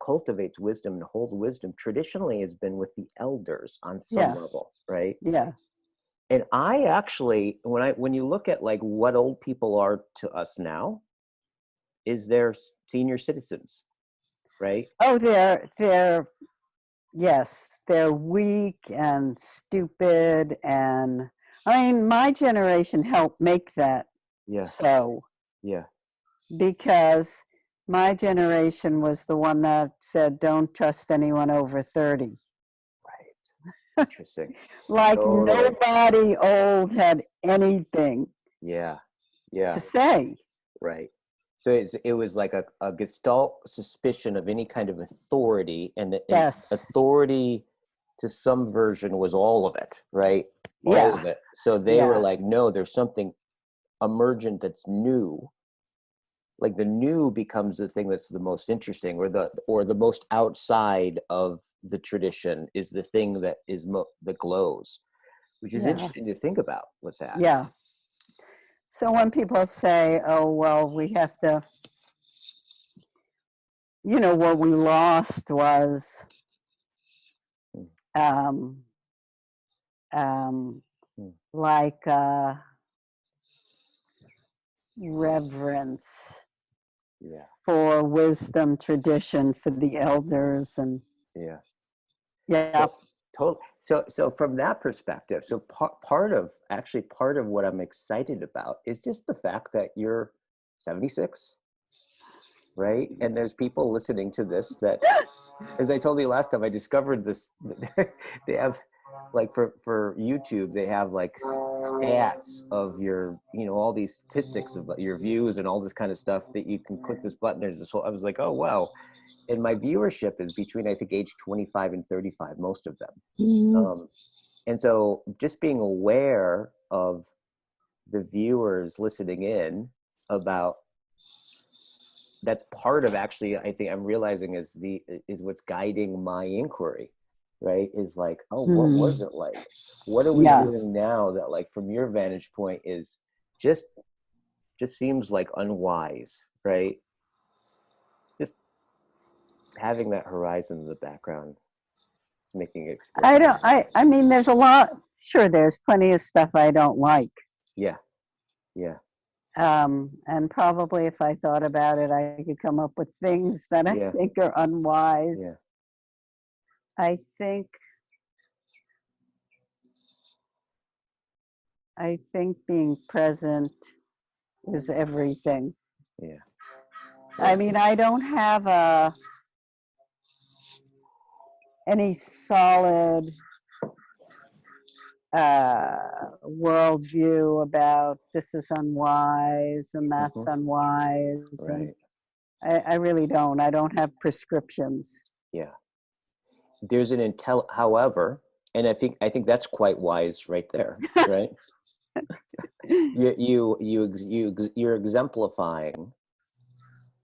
cultivates wisdom and holds wisdom, traditionally has been with the elders on some level, right? Yeah. And I actually, when you look at like what old people are to us now, is they're senior citizens, right? Oh, they're weak and stupid, and I mean, my generation helped make that so. Yeah. Because my generation was the one that said, don't trust anyone over 30. Right. Interesting. Like nobody old had anything to say. Right. So it was like a gestalt suspicion of any kind of authority, and authority to some version was all of it, right? All of it. So they were like, no, there's something emergent that's new, like the new becomes the thing that's the most interesting, or the most outside of the tradition is the thing that is that glows, which is Yeah. interesting to think about with that. Yeah. So when people say, oh, well, we have to, what we lost was Hmm. um, Hmm. like reverence Yeah. for wisdom, tradition, for the elders, and Yeah. yeah. So, so from that perspective, so part of what I'm excited about is just the fact that you're 76, right? And there's people listening to this that, as I told you last time, I discovered this. They have, like, for YouTube, they have like stats of your, all these statistics of your views and all this kind of stuff that you can click this button. There's this whole, I was like, oh wow. And my viewership is between, I think, age 25 and 35, most of them. Mm-hmm. And so just being aware of the viewers listening in, about that's part of, actually, I think I'm realizing is what's guiding my inquiry, right? Is like, oh, what was it like? What are we Yeah. doing now that, like, from your vantage point, is just seems like unwise, right? Just having that horizon in the background, it's making it explicit. I mean, there's a lot, sure, there's plenty of stuff I don't like. Yeah. Yeah. And probably if I thought about it, I could come up with things that I Yeah. think are unwise. Yeah. I think being present is everything. Yeah. I mean, I don't have any solid worldview about this is unwise and that's unwise. Right. And I really don't. I don't have prescriptions. Yeah. There's an however, and I think that's quite wise right there, right? You're exemplifying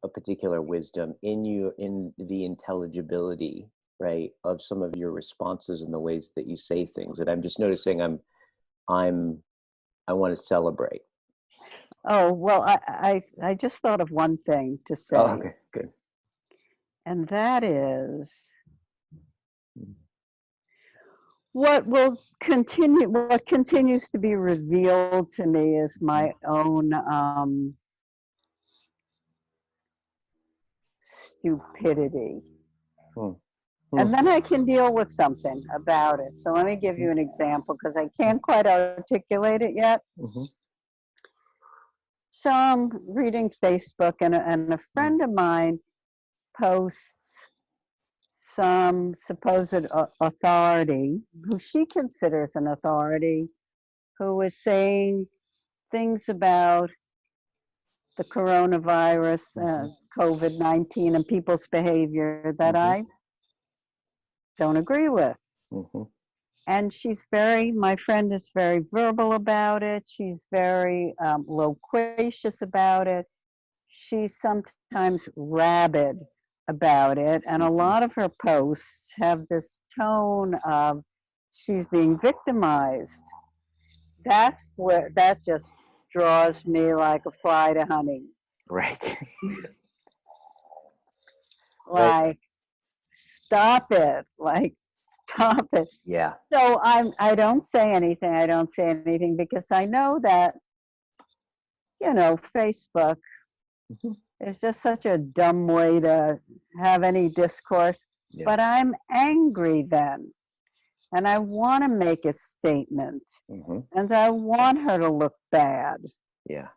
a particular wisdom in the intelligibility, right, of some of your responses and the ways that you say things. And I'm just noticing I want to celebrate. Oh, well, I just thought of one thing to say. Oh, okay, good. And that is what continues to be revealed to me is my own stupidity. And then I can deal with something about it. So let me give you an example, because I can't quite articulate it yet. So I'm reading Facebook, and a friend of mine posts some supposed authority, who she considers an authority, who is saying things about the coronavirus, COVID-19, and people's behavior that I don't agree with. And my friend is very verbal about it. She's very loquacious about it. She's sometimes rabid about it. And a lot of her posts have this tone of she's being victimized. That just draws me like a fly to honey. Right. Like, stop it. Like, stop it. Yeah. So I don't say anything. I don't say anything because I know that, Facebook is just such a dumb way to have any discourse. Yeah. But I'm angry then. And I want to make a statement. And I want her to look bad. Yeah.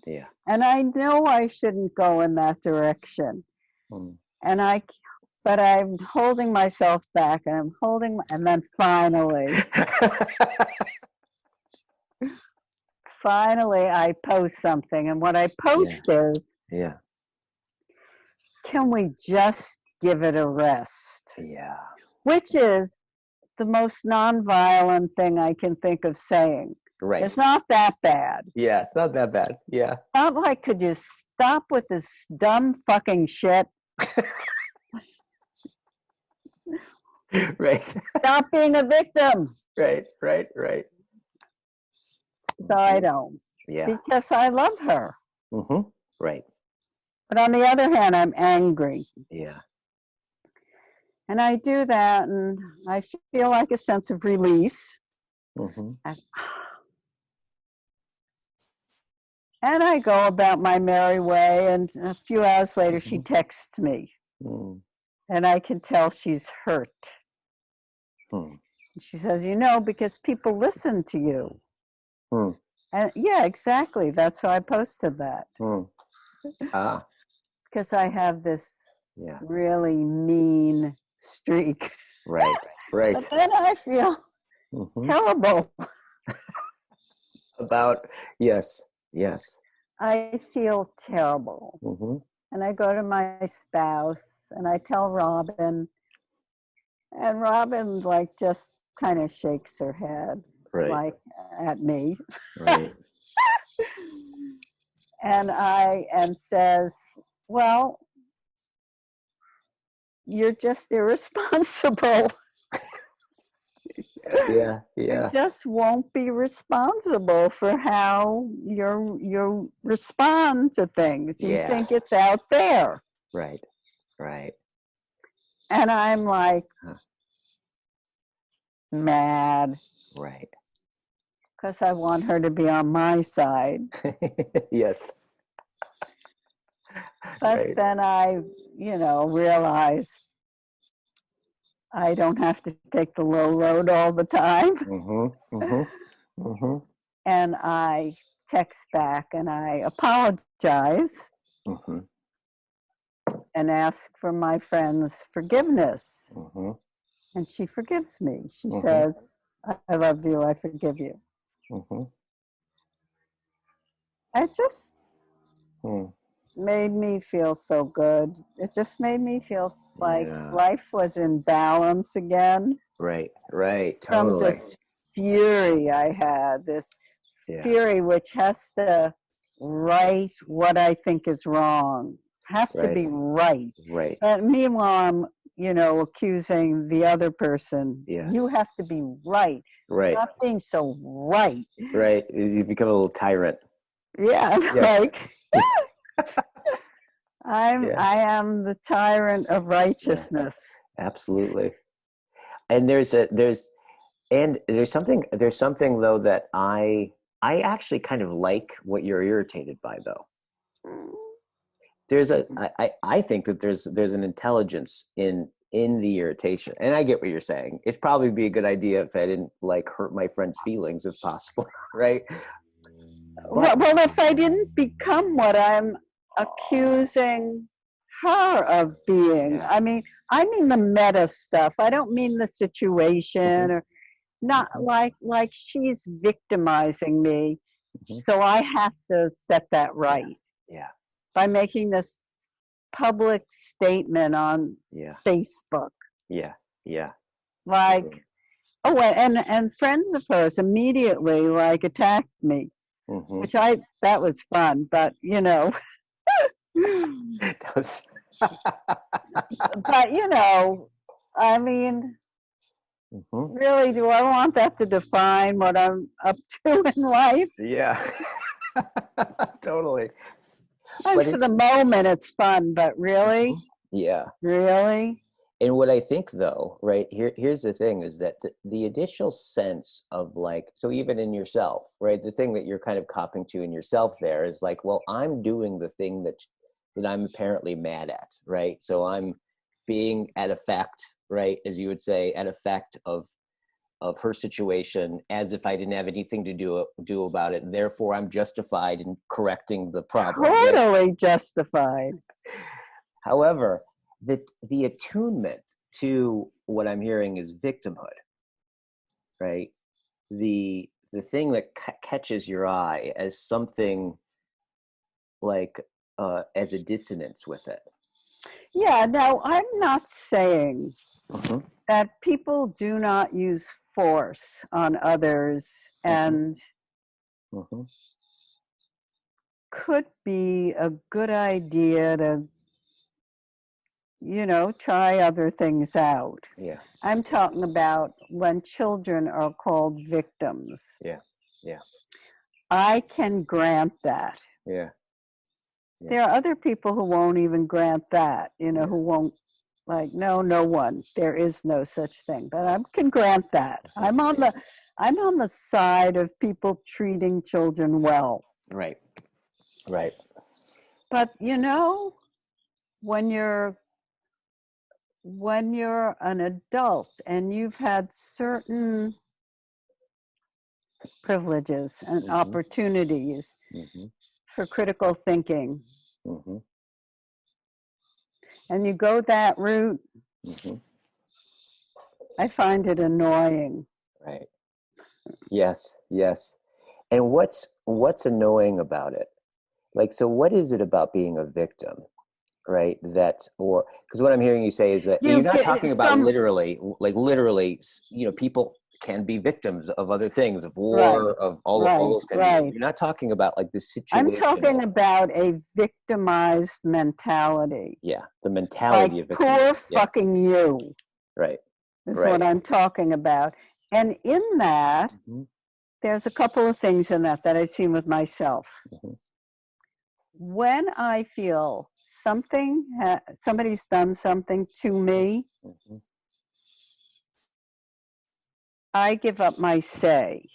Yeah. And I know I shouldn't go in that direction. But I'm holding myself back, and and then finally I post something. And what I post is, can we just give it a rest? Yeah. Which is the most nonviolent thing I can think of saying. Right. It's not that bad. Yeah, it's not that bad. Yeah. Not like, could you stop with this dumb fucking shit? Right. Stop being a victim. Right. So I don't. Yeah. Because I love her. Mm-hmm. Right. But on the other hand, I'm angry. Yeah. And I do that, and I feel like a sense of release. Mm-hmm. And I go about my merry way, and a few hours later, she texts me. Mm. And I can tell she's hurt. Hmm. She says, you know, because people listen to you. Hmm. And yeah, exactly. That's why I posted that. Hmm. Ah. Because I have this Yeah. really mean streak. Right. But then I feel terrible. About, yes. I feel terrible. Mm-hmm. And I go to my spouse and I tell Robin, and Robin like just kind of shakes her head like at me. Right. and says, well, you're just irresponsible. Yeah. You just won't be responsible for how you respond to things. You think it's out there. Right. And I'm like, mad. Right. Because I want her to be on my side. Yes. But then I, realize I don't have to take the low road all the time. And I text back and I apologize and ask for my friend's forgiveness. And she forgives me. She says, I love you, I forgive you. It just made me feel so good. It just made me feel like life was in balance again. Right, totally. From this fury I had, this fury which has to right what I think is wrong, have to be right. And meanwhile, I'm, accusing the other person. You have to be right. Stop being so right. Right, you become a little tyrant. Yeah. Like I am the tyrant of righteousness. Absolutely. And there's something though that I actually kind of like what you're irritated by though. I think that there's an intelligence in the irritation, and I get what you're saying. It'd probably be a good idea if I didn't like hurt my friend's feelings if possible, right? Well, if I didn't become what I'm accusing her of being, I mean the meta stuff. I don't mean the situation or not like she's victimizing me. So I have to set that right. By making this public statement on Facebook. Like, and friends of hers immediately like attacked me, which that was fun, but but I mean, really, do I want that to define what I'm up to in life? Yeah. Totally. And for the moment, it's fun, but really? Really? And what I think, though, right, here's the thing, is that the initial sense of like, so even in yourself, right, the thing that you're kind of copping to in yourself there is like, well, I'm doing the thing that I'm apparently mad at, right? So I'm being at effect, right, as you would say, at effect of her situation, as if I didn't have anything to do about it. Therefore, I'm justified in correcting the problem. Totally justified. However, the attunement to what I'm hearing is victimhood, right? The thing that catches your eye as something like as a dissonance with it. Yeah. Now, I'm not saying that people do not use force on others and Mm-hmm. could be a good idea to, try other things out. Yeah. I'm talking about when children are called victims. Yeah. Yeah. I can grant that. Yeah. Yeah. There are other people who won't even grant that, Yeah. who won't, like, no one. There is no such thing. But I can grant that. I'm on the side of people treating children well. Right. Right. But when you're an adult and you've had certain privileges and Mm-hmm. opportunities Mm-hmm. for critical thinking, Mm-hmm. and you go that route, Mm-hmm. I find it annoying. Right. Yes. Yes. And what's annoying about it? Like, so what is it about being a victim? Right, or because what I'm hearing you say is that you're not talking about literally, people can be victims of other things, of war, of all those kind of things. You're not talking about like the situation. I'm talking about a victimized mentality. Yeah, the mentality of victim. Poor fucking you. Right. Is what I'm talking about. And in that, there's a couple of things in that I've seen with myself. Mm-hmm. When I feel somebody's done something to me, mm-hmm. I give up my say.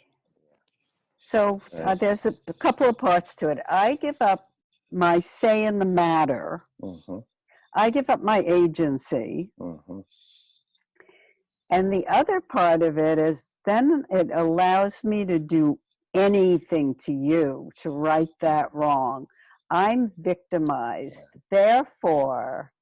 So there's a couple of parts to it. I give up my say in the matter. Mm-hmm. I give up my agency. Mm-hmm. And the other part of it is then it allows me to do anything to you to right that wrong. I'm victimized. Therefore,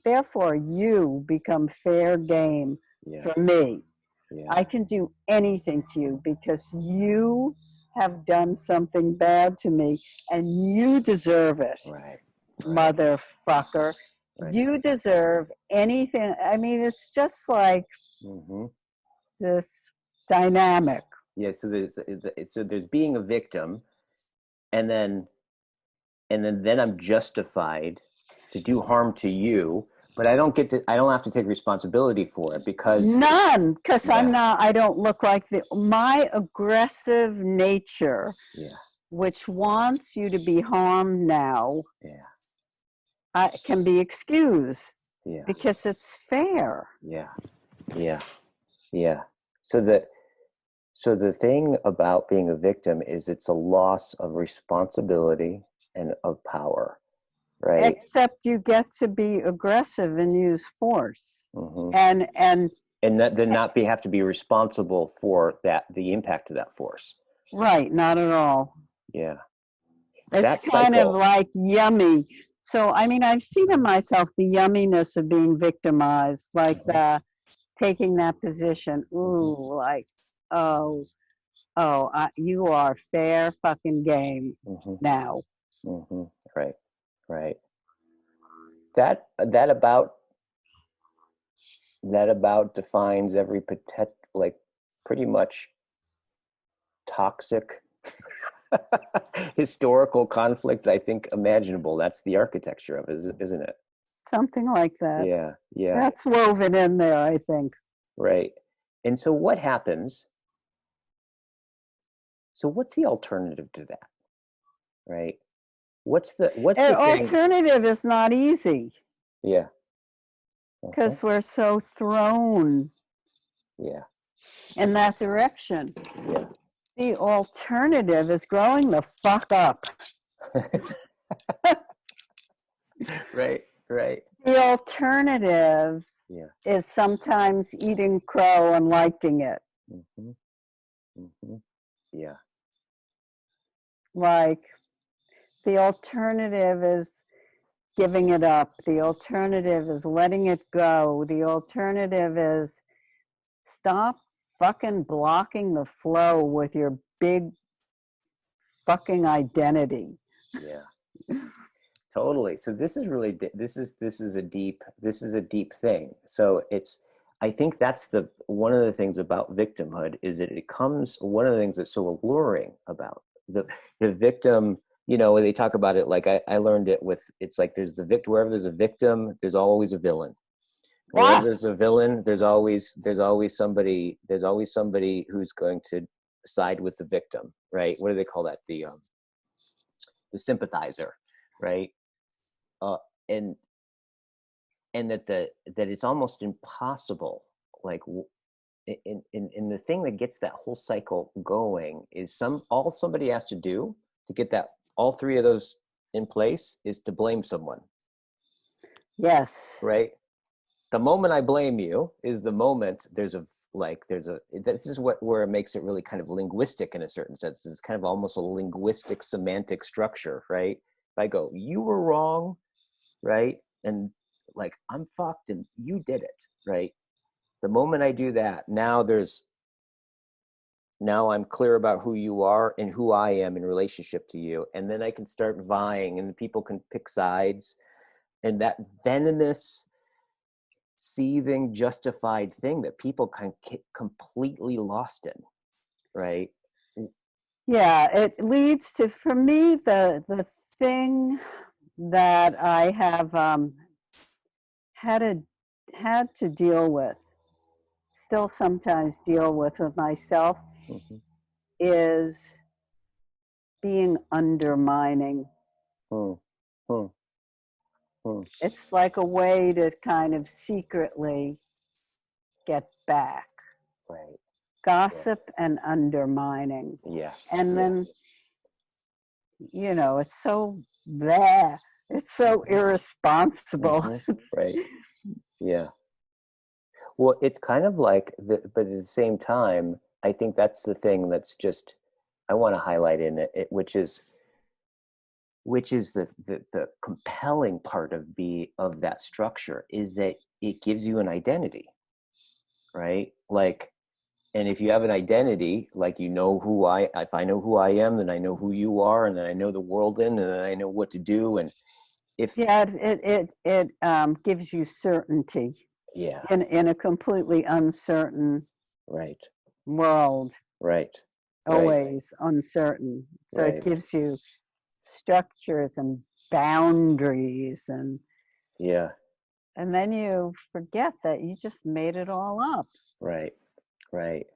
therefore you become fair game for me. Yeah. I can do anything to you because you have done something bad to me and you deserve it. Right. Motherfucker. Right. You deserve anything. I mean, it's just like this dynamic. Yeah, so there's being a victim, and then I'm justified to do harm to you, but I don't have to take responsibility for it because I don't look like my aggressive nature, which wants you to be harmed now, can be excused because it's fair. Yeah. So the thing about being a victim is it's a loss of responsibility and of power, right? Except you get to be aggressive and use force, and have to be responsible for the impact of that force. Right, not at all. Yeah, it's kind of like yummy. So I mean, I've seen in myself the yumminess of being victimized, like taking that position. Ooh, like you are fair fucking game now. Right. That about defines every pretty much toxic historical conflict I think imaginable. That's the architecture of it, isn't it? Something like that. Yeah. That's woven in there, I think. Right. And so what happens? So what's the alternative to that? Right? What's the alternative is not easy. Yeah. Because we're so thrown in that direction. Yeah. The alternative is growing the fuck up. Right. The alternative is sometimes eating crow and liking it. Yeah. Like, the alternative is giving it up. The alternative is letting it go. The alternative is stop fucking blocking the flow with your big fucking identity. Yeah. Totally. So this is really this is a deep thing. So I think that's one of the things about victimhood is that it comes, one of the things that's so alluring about the victim, you know, when they talk about it, like I learned it with, it's like there's the victim, wherever there's a victim, there's always a villain. Wherever Ah, there's a villain, there's always somebody who's going to side with the victim, right? What do they call that? The sympathizer, right? Uh, and that it's almost impossible, like in the thing that gets that whole cycle going is all somebody has to do to get that, all three of those in place, is to blame someone, yes. right? The moment I blame you is the moment this is where it makes it really kind of linguistic in a certain sense. It's kind of almost a linguistic semantic structure, right? If I go, you were wrong, right? And like, I'm fucked and you did it, right? The moment I do that, now I'm clear about who you are and who I am in relationship to you. And then I can start vying and people can pick sides, and that venomous, seething, justified thing that people can get completely lost in, right? Yeah, it leads to, for me, the thing that I have had to had to deal with, still sometimes deal with myself, Mm-hmm. is being undermining. Hmm. Hmm. Hmm. It's like a way to kind of secretly get back. Right. Yeah. Gossip and undermining. Yeah. And Yeah. then, it's so blah. It's so Mm-hmm. irresponsible. Mm-hmm. Right. Yeah. Well, it's kind of like but at the same time, I think that's the thing that's just, I want to highlight in it, which is the compelling part of that structure, is that it gives you an identity, right? Like, and if you have an identity, like, if I know who I am, then I know who you are, and then I know the world and then I know what to do. And if, Yeah, it gives you certainty yeah, in a completely uncertain right, world, right, right, always uncertain. So it right, gives you structures and boundaries, yeah, and then you forget that you just made it all up. right, right.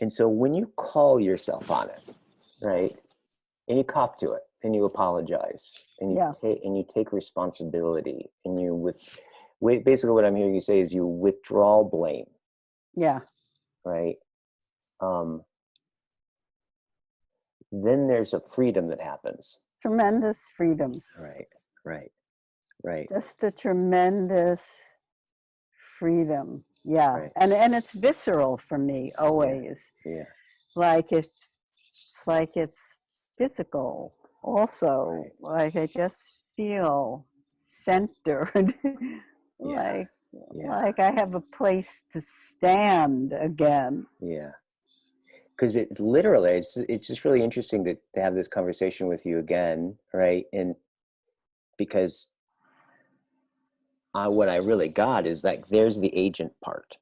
And so when you call yourself on it, right, and you cop to it and you apologize and Yeah, you take responsibility, and basically what I'm hearing you say is you withdraw blame, yeah, right? Um, then there's a freedom that happens. tremendous freedom. Right, right, right, Just a tremendous freedom. Yeah, right. and it's visceral for me Yeah, always. yeah, Like it's physical also. right. Like I just feel centered. Yeah, like yeah, like I have a place to stand again. yeah. Because it's just really interesting to have this conversation with you again, right? And because what I really got is that there's the agent part,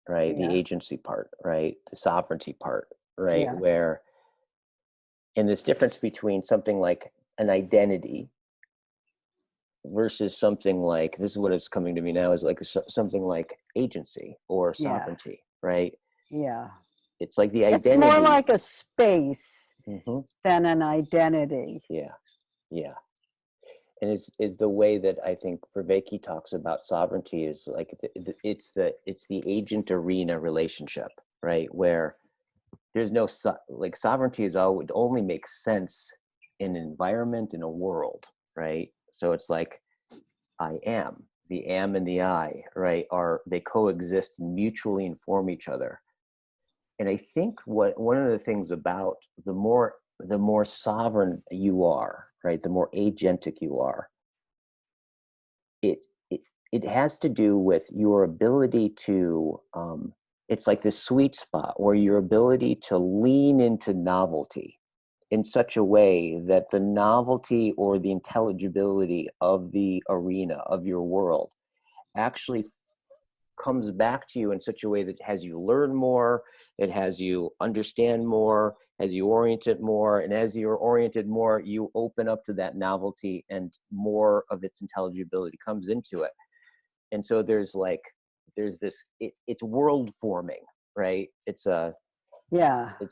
right? The Yeah, agency part, right? The sovereignty part, right? yeah, And this difference between something like an identity versus something like, this is what it's coming to me now, is like something like agency or yeah, sovereignty, right? yeah. It's like the It's more identity. like a space Hmm. than an identity. Yeah, yeah. And is the way that I think Vervaeke talks about sovereignty is like it's the agent arena relationship, right? Where there's no like, sovereignty is always only makes sense in an environment, in a world, right? So it's like, I am, the am and the I, right, they coexist and mutually inform each other. And I think one of the things about the more sovereign you are, right, the more agentic you are, it it, it has to do with your ability to it's like this sweet spot where your ability to lean into novelty in such a way that the novelty or the intelligibility of the arena of your world actually comes back to you in such a way that has you learn more, it has you understand more, as you orient it more, and as you're oriented more, you open up to that novelty and more of its intelligibility comes into it. And so there's this, it's world forming, right? It's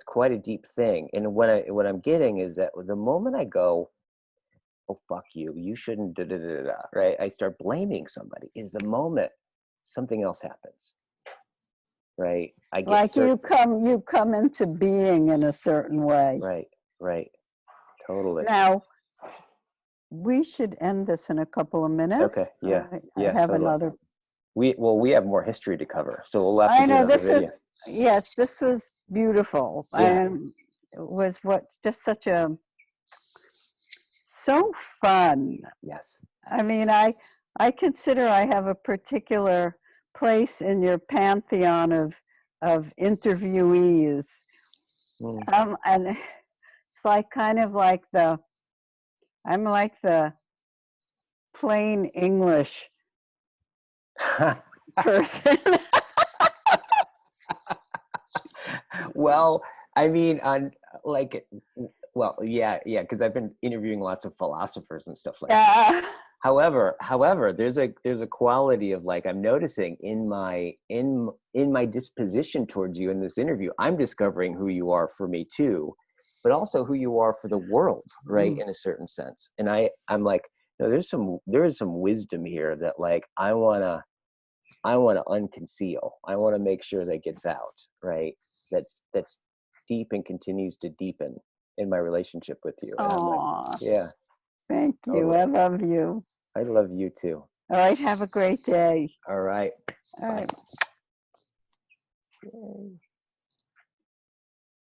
quite a deep thing. And what I'm getting is that the moment I go, oh, fuck you, you shouldn't, da, da, da, da, right? I start blaming somebody is the moment something else happens, right? I get like you come into being in a certain way. Right. Totally. Now, we should end this in a couple of minutes. Okay. Yeah. I have totally. another. We have more history to cover, so we'll have to I know do another video. yes, this was beautiful. Yeah. And it was just so fun. Yes. I mean, I consider I have a particular place in your pantheon of interviewees. And it's like kind of like I'm like the plain English person. Well, I mean, because I've been interviewing lots of philosophers and stuff like that. However, there's a quality of like I'm noticing in my disposition towards you in this interview, I'm discovering who you are for me too, but also who you are for the world, right? In a certain sense. And I'm like, no, there is some wisdom here that like I wanna unconceal. I want to make sure that gets out, right? That's deep and continues to deepen in my relationship with you. And I'm like, yeah. Thank you. I love you. I love you too. All right. Have a great day. All right. All right. Bye. Yay.